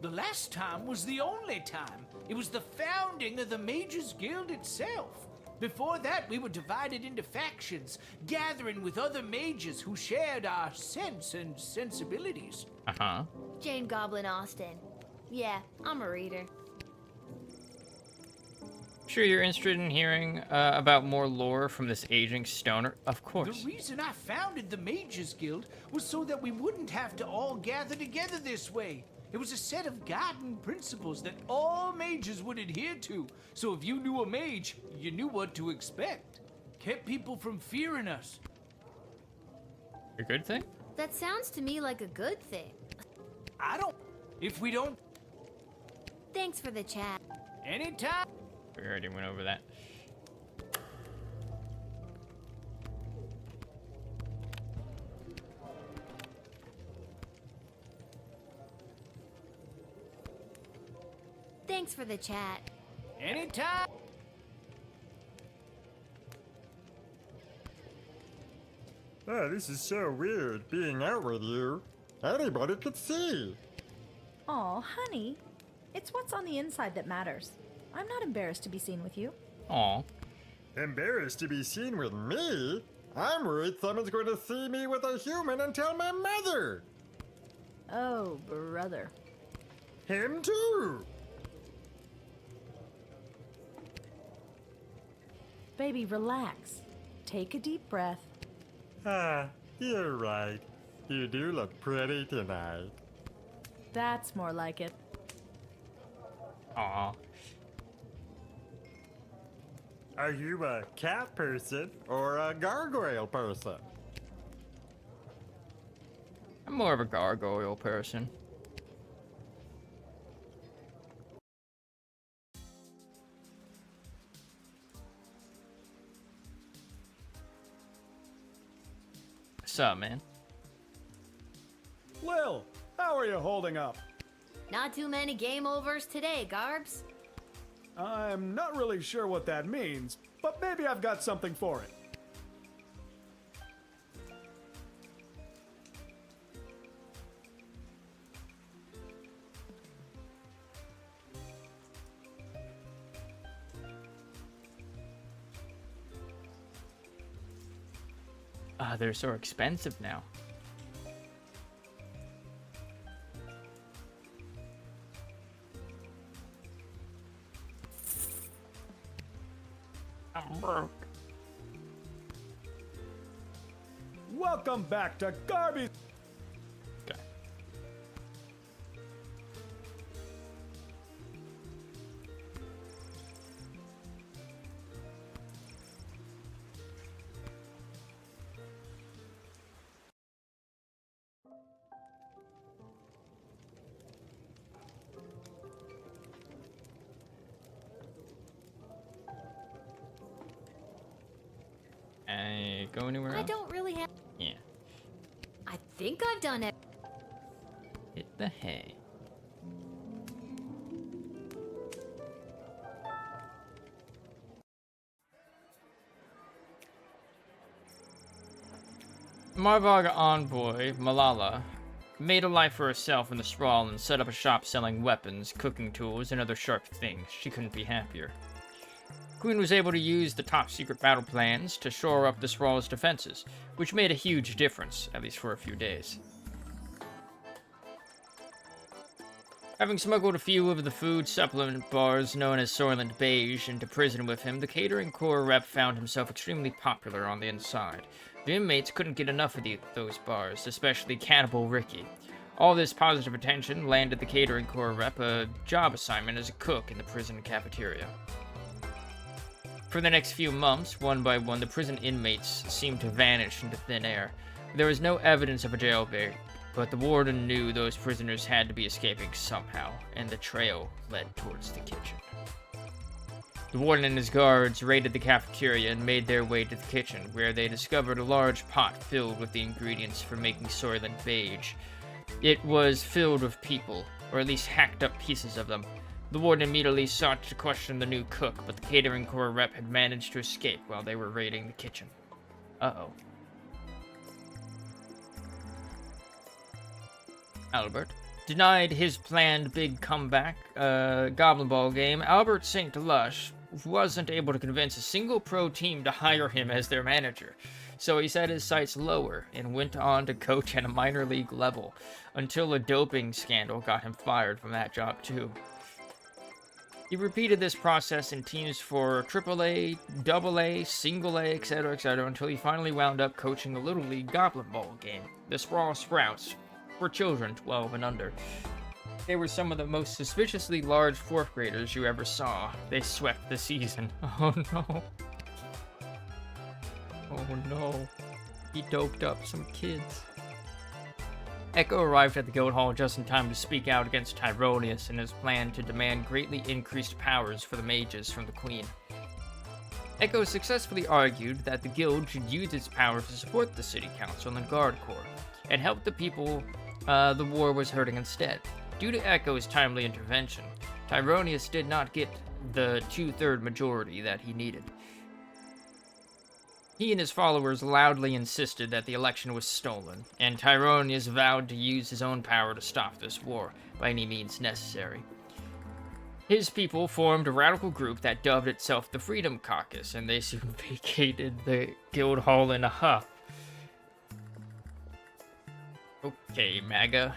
The last time was the only time. It was the founding of the Mages Guild itself. Before that, we were divided into factions, gathering with other mages who shared our sense and sensibilities. Uh-huh. Jane Goblin Austin. Yeah, I'm a reader. Sure you're interested in hearing about more lore from this aging stoner? Of course. The reason I founded the Mages Guild was so that we wouldn't have to all gather together this way. It was a set of guiding principles that all mages would adhere to. So if you knew a mage, you knew what to expect. Kept people from fearing us. A good thing? That sounds to me like a good thing. I don't... If we don't... Thanks for the chat. Anytime. We already went over that. Thanks for the chat. Anytime. Oh, this is so weird, being out with you. Anybody could see. Aw, honey. It's what's on the inside that matters. I'm not embarrassed to be seen with you. Aw. Embarrassed to be seen with me? I'm worried someone's going to see me with a human and tell my mother. Oh, brother. Him too. Baby, relax. Take a deep breath. Ah, you're right. You do look pretty tonight. That's more like it. Aw. Are you a cat person or a gargoyle person? I'm more of a gargoyle person. What's up, man? Lil, how are you holding up? Not too many game overs today, Garbs. I'm not really sure what that means, but maybe I've got something for it. They're so expensive now. I'm broke. Welcome back to Garby. Okay. Go anywhere I else? don't really have. Yeah. I think I've done it. Hit the hay. Marvog envoy, Malala, made a life for herself in the sprawl and set up a shop selling weapons, cooking tools, and other sharp things. She couldn't be happier. Queen was able to use the top-secret battle plans to shore up the sprawl's defenses, which made a huge difference, at least for a few days. Having smuggled a few of the food supplement bars known as Soylent Beige into prison with him, the catering corps rep found himself extremely popular on the inside. The inmates couldn't get enough of those bars, especially Cannibal Ricky. All this positive attention landed the catering corps rep a job assignment as a cook in the prison cafeteria. For the next few months, one by one, the prison inmates seemed to vanish into thin air. There was no evidence of a jailbait, but the warden knew those prisoners had to be escaping somehow, and the trail led towards the kitchen. The warden and his guards raided the cafeteria and made their way to the kitchen, where they discovered a large pot filled with the ingredients for making Soylent Beige. It was filled with people, or at least hacked up pieces of them. The warden immediately sought to question the new cook, but the catering corps rep had managed to escape while they were raiding the kitchen. Uh-oh. Albert. Denied his planned big comeback Goblin Ball game, Albert St. Lush wasn't able to convince a single pro team to hire him as their manager. So he set his sights lower and went on to coach at a minor league level, until a doping scandal got him fired from that job too. He repeated this process in teams for AAA, AA, Single A, etc., until he finally wound up coaching a Little League Goblin Ball game, the Sprawl Sprouts, for children 12 and under. They were some of the most suspiciously large 4th graders you ever saw. They swept the season. Oh no. Oh no. He doped up some kids. Echo arrived at the guild hall just in time to speak out against Tyronius and his plan to demand greatly increased powers for the mages from the queen. Echo successfully argued that the guild should use its power to support the city council and guard corps, and help the people the war was hurting instead. Due to Echo's timely intervention, Tyronius did not get the 2/3 majority that he needed. He and his followers loudly insisted that the election was stolen, and Tyronius vowed to use his own power to stop this war by any means necessary. His people formed a radical group that dubbed itself the Freedom Caucus, and they soon vacated the guild hall in a huff. Okay, MAGA.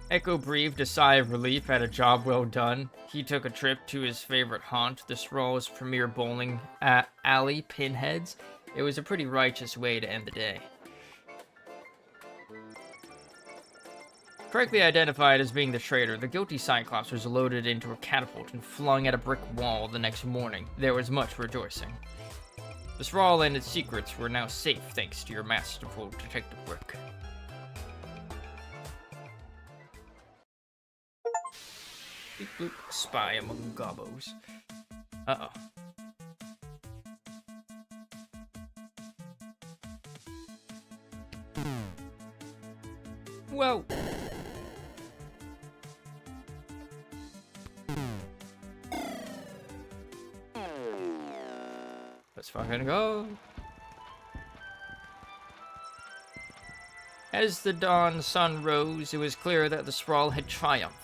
Echo breathed a sigh of relief at a job well done. He took a trip to his favorite haunt, the Sprawl's premier bowling alley, Pinheads. It was a pretty righteous way to end the day. Correctly identified as being the traitor, the guilty Cyclops was loaded into a catapult and flung at a brick wall the next morning. There was much rejoicing. The sprawl and its secrets were now safe thanks to your masterful detective work. Beep bloop, spy among gobos. Uh-oh. Whoa! Let's fucking go. As the dawn sun rose, it was clear that the sprawl had triumphed.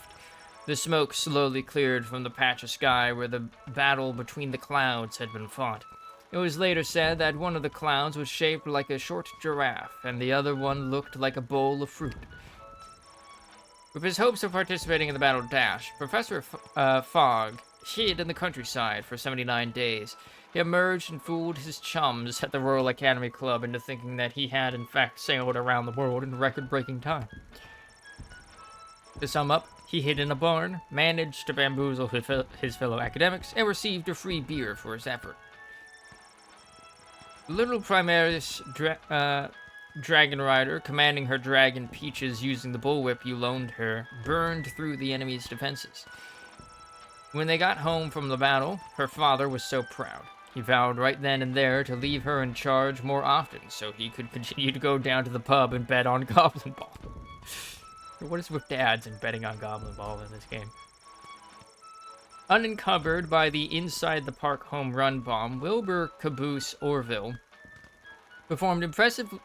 The smoke slowly cleared from the patch of sky where the battle between the clouds had been fought. It was later said that one of the clouds was shaped like a short giraffe, and the other one looked like a bowl of fruit. With his hopes of participating in the battle dashed, Professor Fogg hid in the countryside for 79 days. He emerged and fooled his chums at the Royal Academy Club into thinking that he had in fact sailed around the world in record-breaking time. To sum up, he hid in a barn, managed to bamboozle his fellow academics, and received a free beer for his effort. The little Primaris dragon rider, commanding her dragon Peaches using the bullwhip you loaned her, burned through the enemy's defenses. When they got home from the battle, her father was so proud. He vowed right then and there to leave her in charge more often so he could continue to go down to the pub and bet on Goblin Ball. What is with dads and betting on Goblin Ball in this game? Unencumbered by the inside the park home run bomb, Wilbur Caboose Orville performed impressively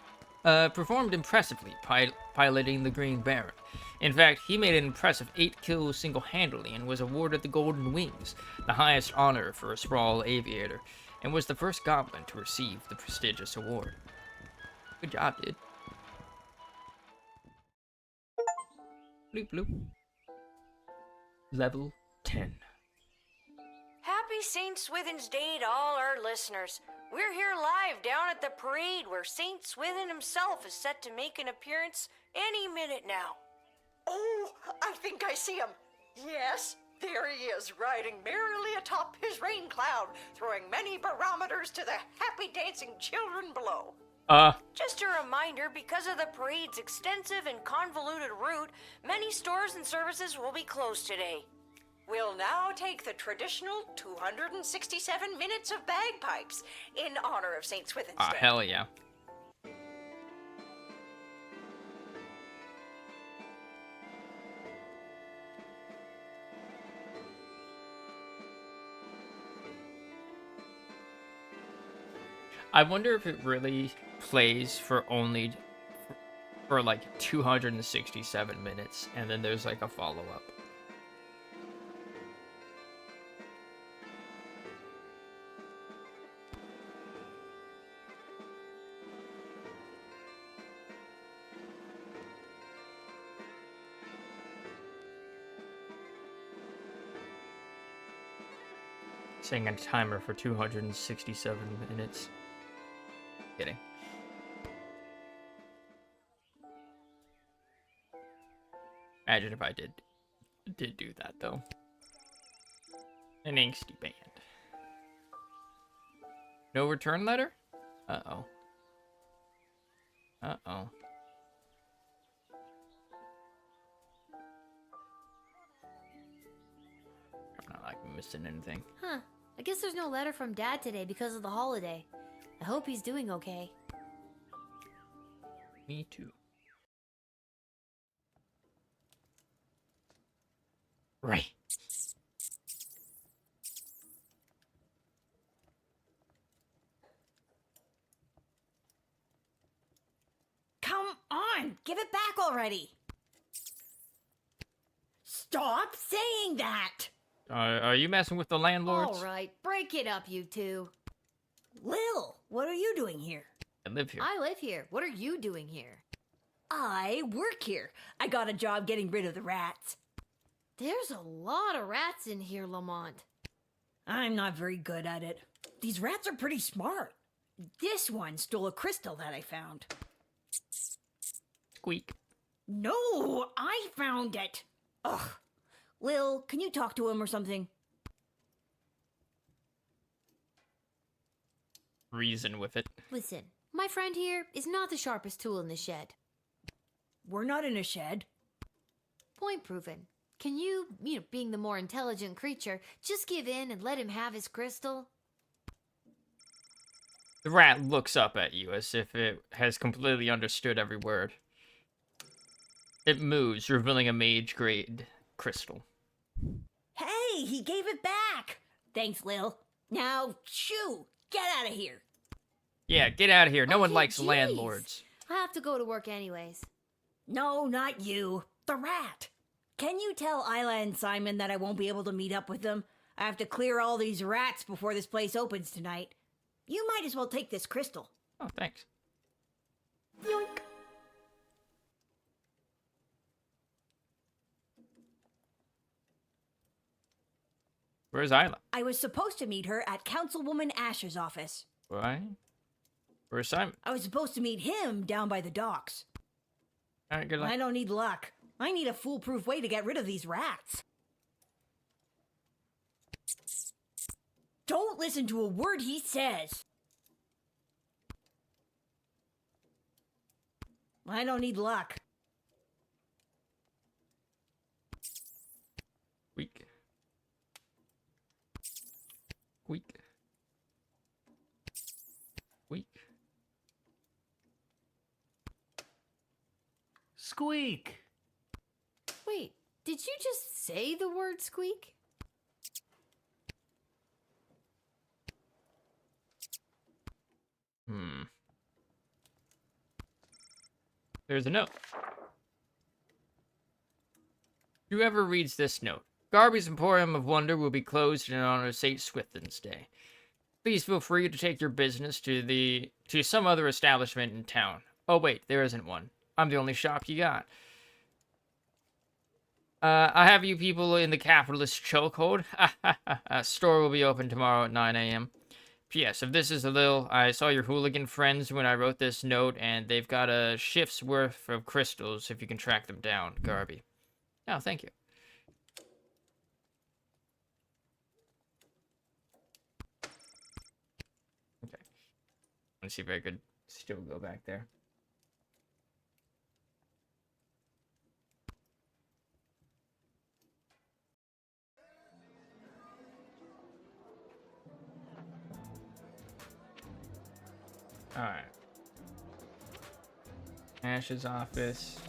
piloting the Green Baron. In fact, he made an impressive 8 kills single-handedly and was awarded the Golden Wings, the highest honor for a sprawl aviator, and was the first goblin to receive the prestigious award. Good job, dude. Bloop bloop. Level 10. Happy St. Swithin's Day to all our listeners. We're here live down at the parade where St. Swithin himself is set to make an appearance any minute now. Oh, I think I see him. Yes, there he is, riding merrily atop his rain cloud, throwing many barometers to the happy dancing children below. Just a reminder, because of the parade's extensive and convoluted route, many stores and services will be closed today. We'll now take the traditional 267 minutes of bagpipes in honor of St. Swithin's Day. Hell yeah. I wonder if it really plays for only for like 267 minutes and then there's like a follow-up. Setting a timer for 267 minutes. Kidding. Imagine if I did do that though. An angsty band. No return letter? Uh-oh. Uh-oh. I'm not like missing anything. Huh. I guess there's no letter from Dad today because of the holiday. I hope he's doing okay. Me too. Right. Come on, give it back already. Stop saying that. Are you messing with the landlords? All right, break it up, you two. Lil, what are you doing here? I live here. I live here. What are you doing here? I work here. I got a job getting rid of the rats. There's a lot of rats in here, Lamont. I'm not very good at it. These rats are pretty smart. This one stole a crystal that I found. Squeak. No, I found it. Ugh. Lil, can you talk to him or something? Reason with it. Listen, my friend here is not the sharpest tool in the shed. We're not in a shed. Point proven. Can you, being the more intelligent creature, just give in and let him have his crystal? The rat looks up at you as if it has completely understood every word. It moves, revealing a mage-grade crystal. Hey, he gave it back. Thanks, Lil. Now, shoo, get out of here. Yeah, get out of here. No one likes Jeez. landlords. I have to go to work anyways. No, not you. The rat. Can you tell Isla and Simon that I won't be able to meet up with them? I have to clear all these rats before this place opens tonight. You might as well take this crystal. Oh, thanks. Yoink. Where's Isla? I was supposed to meet her at Councilwoman Asher's office. Why? Where's Simon? I was supposed to meet him down by the docks. All right, good luck. I don't need luck. I need a foolproof way to get rid of these rats. Don't listen to a word he says. I don't need luck. Weak. Weak. Weak. Squeak. Wait, did you just say the word squeak? There's a note. Whoever reads this note, Garby's Emporium of Wonder will be closed in honor of St. Swithin's Day. Please feel free to take your business to some other establishment in town. Oh wait, there isn't one. I'm the only shop you got. I have you people in the capitalist chokehold. Store will be open tomorrow at 9 a.m. P.S. If this is a little, I saw your hooligan friends when I wrote this note, and they've got a shift's worth of crystals if you can track them down, Garby. Oh, thank you. Okay. Let's see if I could still go back there. Alright. Ash's office.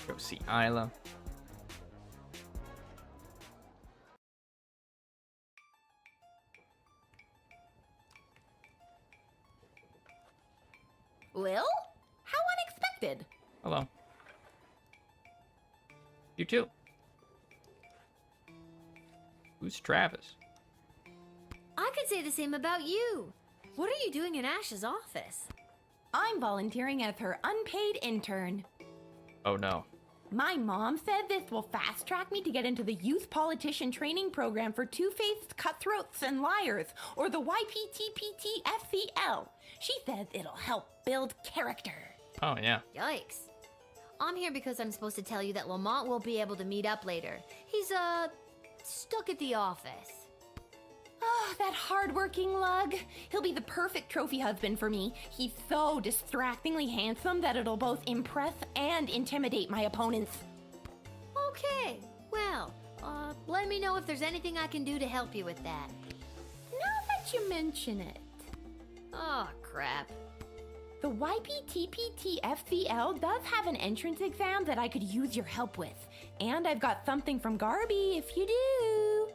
Go see Isla. Lil? How unexpected. Hello. You too. Who's Travis? I could say the same about you. What are you doing in Ash's office? I'm volunteering as her unpaid intern. Oh no. My mom said this will fast track me to get into the youth politician training program for two-faced cutthroats and liars, or the YPTPT-FCL. She says it'll help build character. Oh yeah. Yikes. I'm here because I'm supposed to tell you that Lamont won't be able to meet up later. He's, stuck at the office. Oh, that hardworking lug. He'll be the perfect trophy husband for me. He's so distractingly handsome that it'll both impress and intimidate my opponents. Okay, well, let me know if there's anything I can do to help you with that. Now that you mention it. Oh, crap. The YPTPT-FCL does have an entrance exam that I could use your help with. And I've got something from Garby if you do.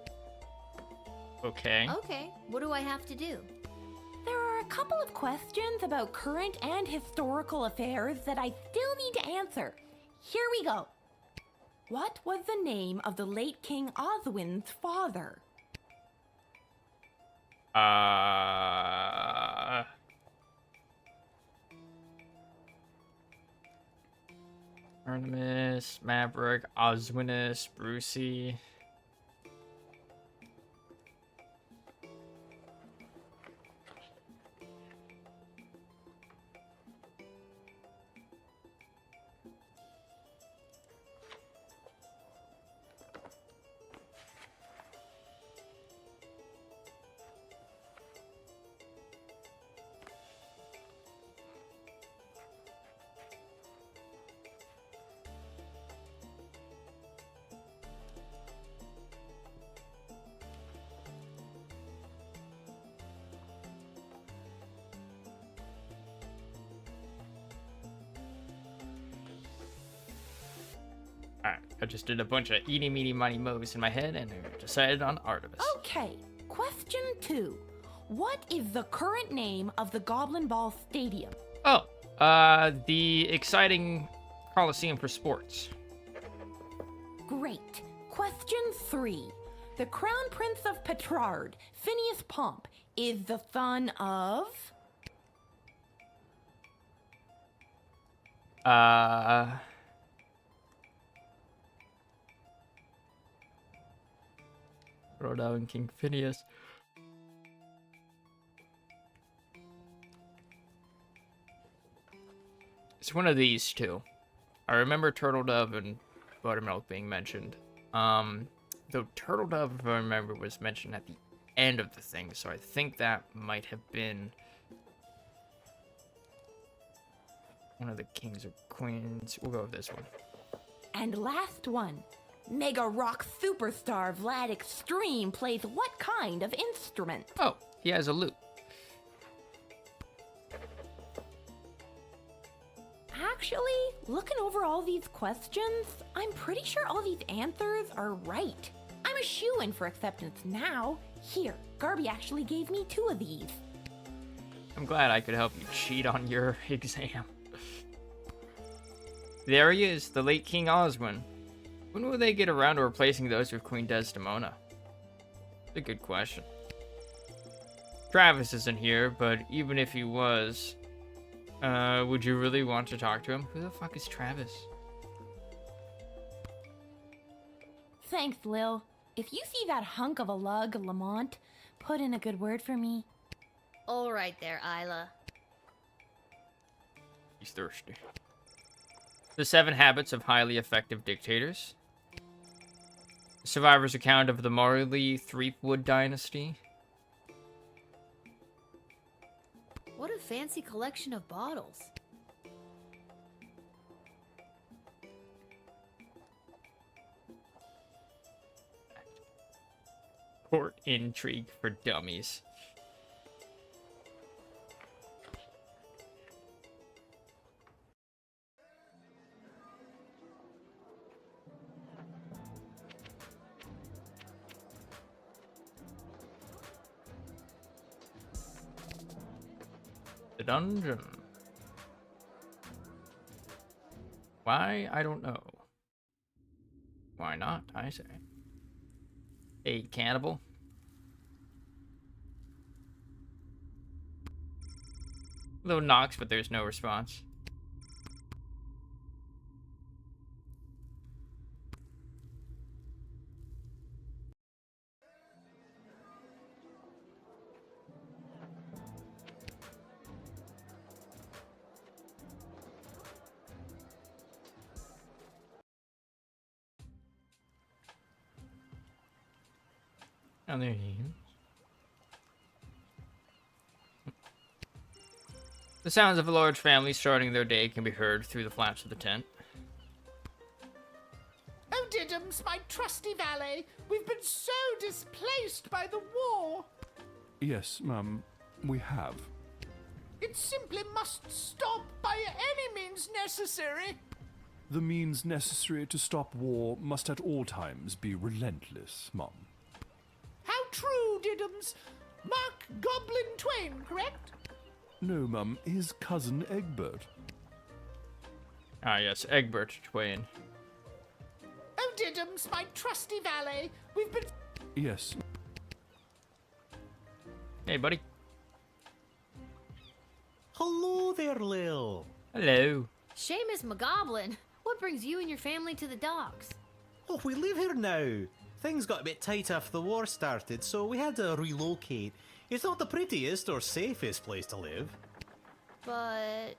Okay. Okay, what do I have to do? There are a couple of questions about current and historical affairs that I still need to answer. Here we go. What was the name of the late King Oswin's father? Artemis, Maverick, Oswinus, Brucey. I just did a bunch of eeny, meeny, miny, moes in my head and I decided on Artemis. Okay, question 2. What is the current name of the Goblin Ball Stadium? Oh, the exciting Coliseum for Sports. Great. Question 3. The Crown Prince of Petrard, Phineas Pomp, is the son of... Rhoda and King Phineas. It's one of these two. I remember Turtle Dove and Buttermilk being mentioned. Though Turtle Dove, if I remember, was mentioned at the end of the thing, so I think that might have been one of the kings or queens. We'll go with this one. And last one. Mega rock superstar Vlad Extreme plays what kind of instrument? Oh, he has a lute. Actually, looking over all these questions, I'm pretty sure all these answers are right. I'm a shoo-in for acceptance now. Here, Garby actually gave me 2 of these. I'm glad I could help you cheat on your exam. There he is, the late King Oswin. When will they get around to replacing those with Queen Desdemona? That's a good question. Travis isn't here, but even if he was, would you really want to talk to him? Who the fuck is Travis? Thanks, Lil. If you see that hunk of a lug, Lamont, put in a good word for me. All right there, Isla. He's thirsty. The 7 Habits of Highly Effective Dictators. Survivor's account of the Morley Threepwood dynasty. What a fancy collection of bottles. Court intrigue for dummies. The dungeon. Why? I don't know. Why not, I say. A cannibal. Little knocks, but there's no response. And there he is. The sounds of a large family starting their day can be heard through the flaps of the tent. Oh, Diddums, my trusty valet, we've been so displaced by the war. Yes, Mum, we have. It simply must stop by any means necessary. The means necessary to stop war must at all times be relentless, Mum. How true, Diddums. Mark Goblin Twain, correct? No, Mum, his cousin Egbert. Ah, yes, Egbert Twain. Oh, Diddums, my trusty valet, we've been... Yes. Hey, buddy. Hello there, Lil. Hello. Seamus McGoblin, what brings you and your family to the docks? Oh, we live here now. Things got a bit tight after the war started, so we had to relocate. It's not the prettiest or safest place to live. But...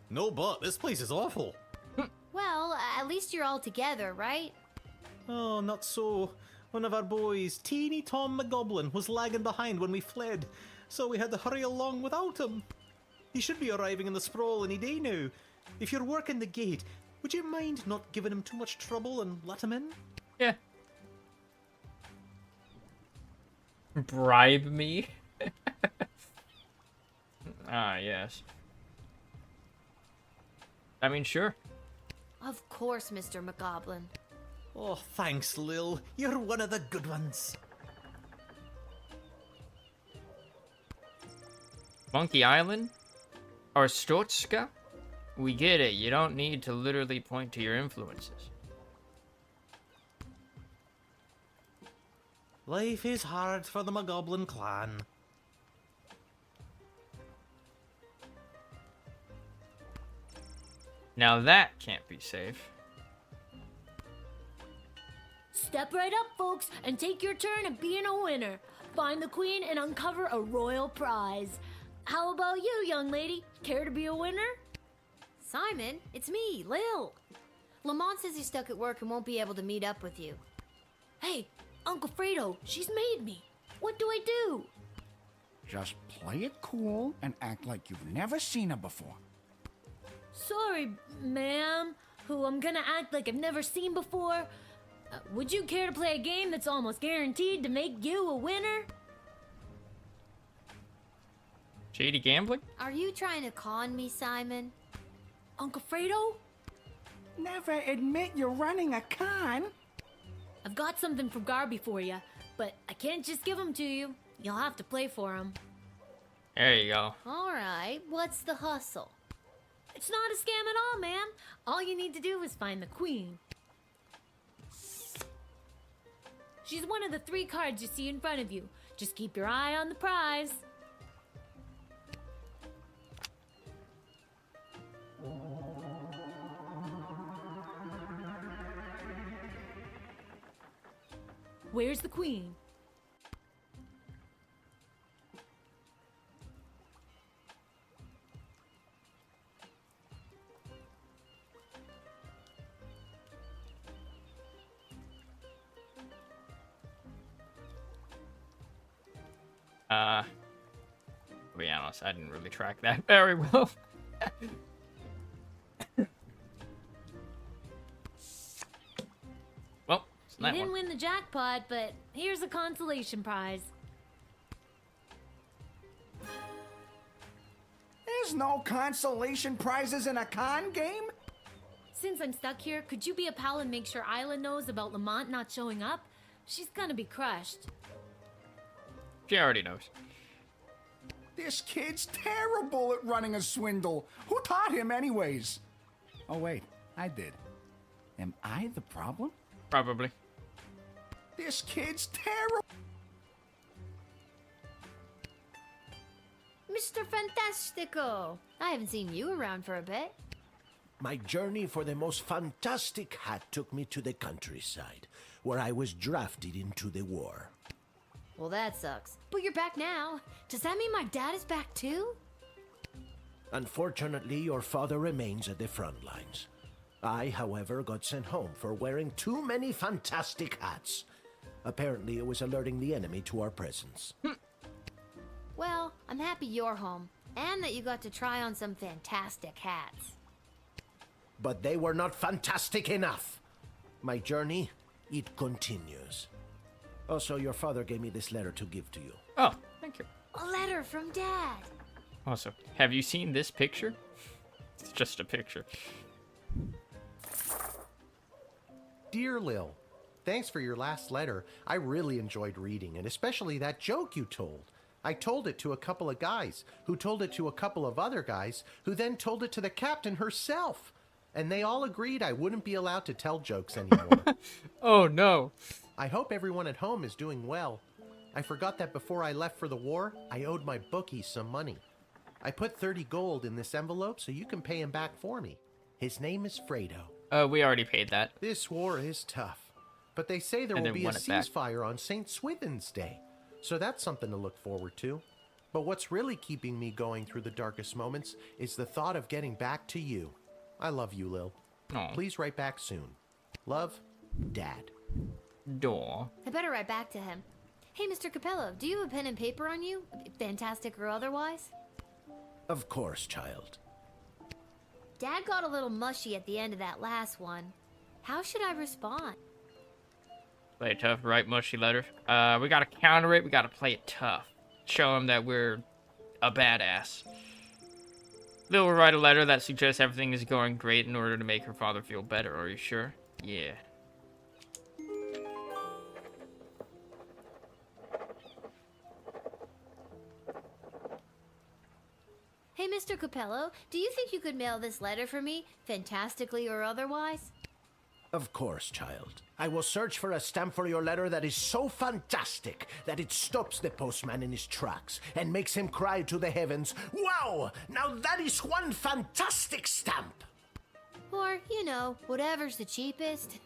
No, but this place is awful. Well, at least you're all together, right? Oh, not so. One of our boys, teeny Tom McGoblin, was lagging behind when we fled, so we had to hurry along without him. He should be arriving in the sprawl any day now. If you're working the gate, would you mind not giving him too much trouble and let him in? Yeah. Bribe me? Ah, yes. I mean, sure. Of course, Mr. McGoblin. Oh, thanks, Lil. You're one of the good ones. Monkey Island? Or Stortska? We get it. You don't need to literally point to your influences. Life is hard for the Mogoblin clan. Now that can't be safe. Step right up, folks, and take your turn at being a winner. Find the queen and uncover a royal prize. How about you, young lady? Care to be a winner? Simon, it's me, Lil. Lamont says he's stuck at work and won't be able to meet up with you. Hey, Uncle Fredo, she's made me. What do I do? Just play it cool and act like you've never seen her before. Sorry, ma'am, who I'm gonna act like I've never seen before. Would you care to play a game that's almost guaranteed to make you a winner? Shady gambling? Are you trying to con me, Simon? Uncle Fredo? Never admit you're running a con. I've got something from Garby for you, but I can't just give them to you. You'll have to play for them. There you go. All right, what's the hustle? It's not a scam at all, ma'am. All you need to do is find the queen. She's one of the 3 cards you see in front of you. Just keep your eye on the prize. Where's the queen? To be honest, I didn't really track that very well. Well, it's You that didn't one. win the jackpot, but here's a consolation prize. There's no consolation prizes in a con game? Since I'm stuck here, could you be a pal and make sure Isla knows about Lamont not showing up? She's gonna be crushed. She already knows. This kid's terrible at running a swindle. Who taught him anyways? Oh wait, I did. Am I the problem? Probably. This kid's terrible. Mr. Fantastico, I haven't seen you around for a bit. My journey for the most fantastic hat took me to the countryside, where I was drafted into the war. Well, that sucks. But you're back now. Does that mean my dad is back too? Unfortunately, your father remains at the front lines. I, however, got sent home for wearing too many fantastic hats. Apparently, it was alerting the enemy to our presence. Well, I'm happy you're home, and that you got to try on some fantastic hats. But they were not fantastic enough. My journey, it continues. Also, your father gave me this letter to give to you. Oh, thank you. A letter from Dad. Also, have you seen this picture? It's just a picture. Dear Lil, thanks for your last letter. I really enjoyed reading it, especially that joke you told. I told it to a couple of guys, who told it to a couple of other guys, who then told it to the captain herself. And they all agreed I wouldn't be allowed to tell jokes anymore. Oh no. I hope everyone at home is doing well. I forgot that before I left for the war, I owed my bookie some money. I put 30 gold in this envelope so you can pay him back for me. His name is Fredo. We already paid that. This war is tough, but they say there And will then be a won it back. ceasefire on St. Swithin's Day, so that's something to look forward to. But what's really keeping me going through the darkest moments is the thought of getting back to you. I love you, Lil. Aw. Please write back soon. Love, Dad. Door. I better write back to him. Hey, Mr. Capello, do you have a pen and paper on you? Fantastic or otherwise? Of course, child. Dad got a little mushy at the end of that last one. How should I respond? Play it tough, write mushy letters. We gotta counter it, we gotta play it tough. Show him that we're a badass. Lil will write a letter that suggests everything is going great in order to make her father feel better. Are you sure? Yeah. Mr. Capello, do you think you could mail this letter for me, fantastically or otherwise? Of course, child. I will search for a stamp for your letter that is so fantastic that it stops the postman in his tracks and makes him cry to the heavens, "Wow! Now that is one fantastic stamp!" Or, you know, whatever's the cheapest.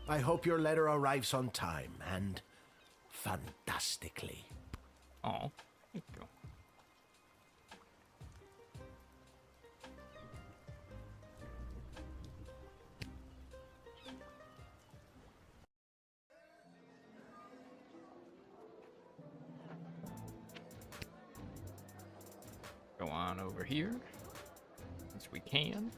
I hope your letter arrives on time and fantastically. Oh, thank you. Go on over here, since we can.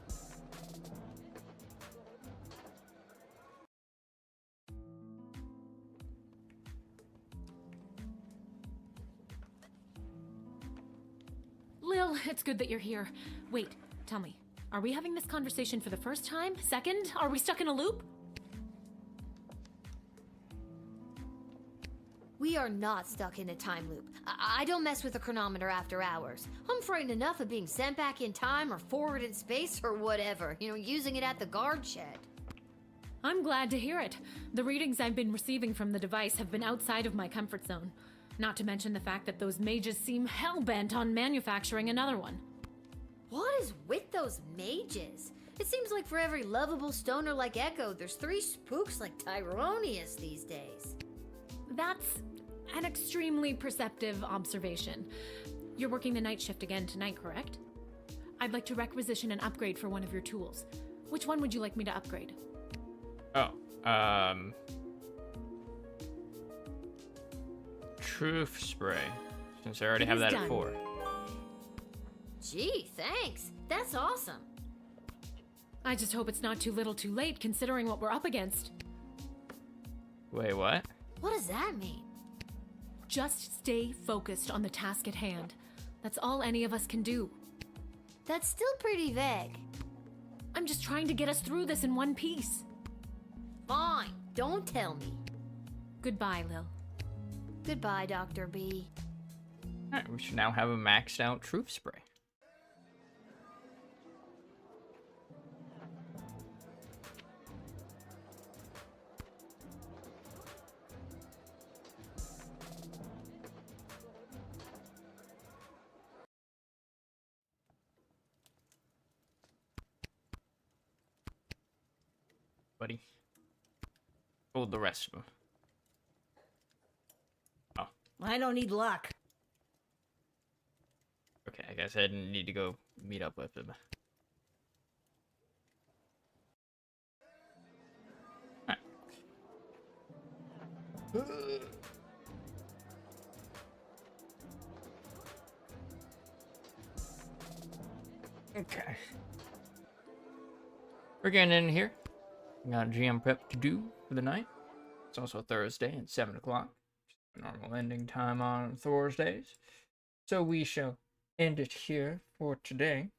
Lil, it's good that you're here. Wait, tell me, are we having this conversation for the first time? Second? Are we stuck in a loop? We are not stuck in a time loop. I don't mess with the chronometer after hours. I'm frightened enough of being sent back in time or forward in space or whatever, you know, using it at the guard shed. I'm glad to hear it. The readings I've been receiving from the device have been outside of my comfort zone. Not to mention the fact that those mages seem hell-bent on manufacturing another one. What is with those mages? It seems like for every lovable stoner like Echo, there's 3 spooks like Tyronius these days. That's an extremely perceptive observation. You're working the night shift again tonight, correct? I'd like to requisition an upgrade for one of your tools. Which one would you like me to upgrade? Oh, Truth Spray, since I already have that at 4. Gee, thanks. That's awesome. I just hope it's not too little too late, considering what we're up against. Wait, what? What does that mean? Just stay focused on the task at hand. That's all any of us can do. That's still pretty vague. I'm just trying to get us through this in one piece. Fine, don't tell me. Goodbye, Lil. Goodbye, Dr. B. Alright, we should now have a maxed out Truth Spray. Buddy. Hold the rest of them. Oh. I don't need luck. Okay, I guess I didn't need to go meet up with him. Alright. Okay. We're getting in here. We got GM prep to do for the night. It's also Thursday at 7 o'clock. Normal ending time on Thursdays. So we shall end it here for today.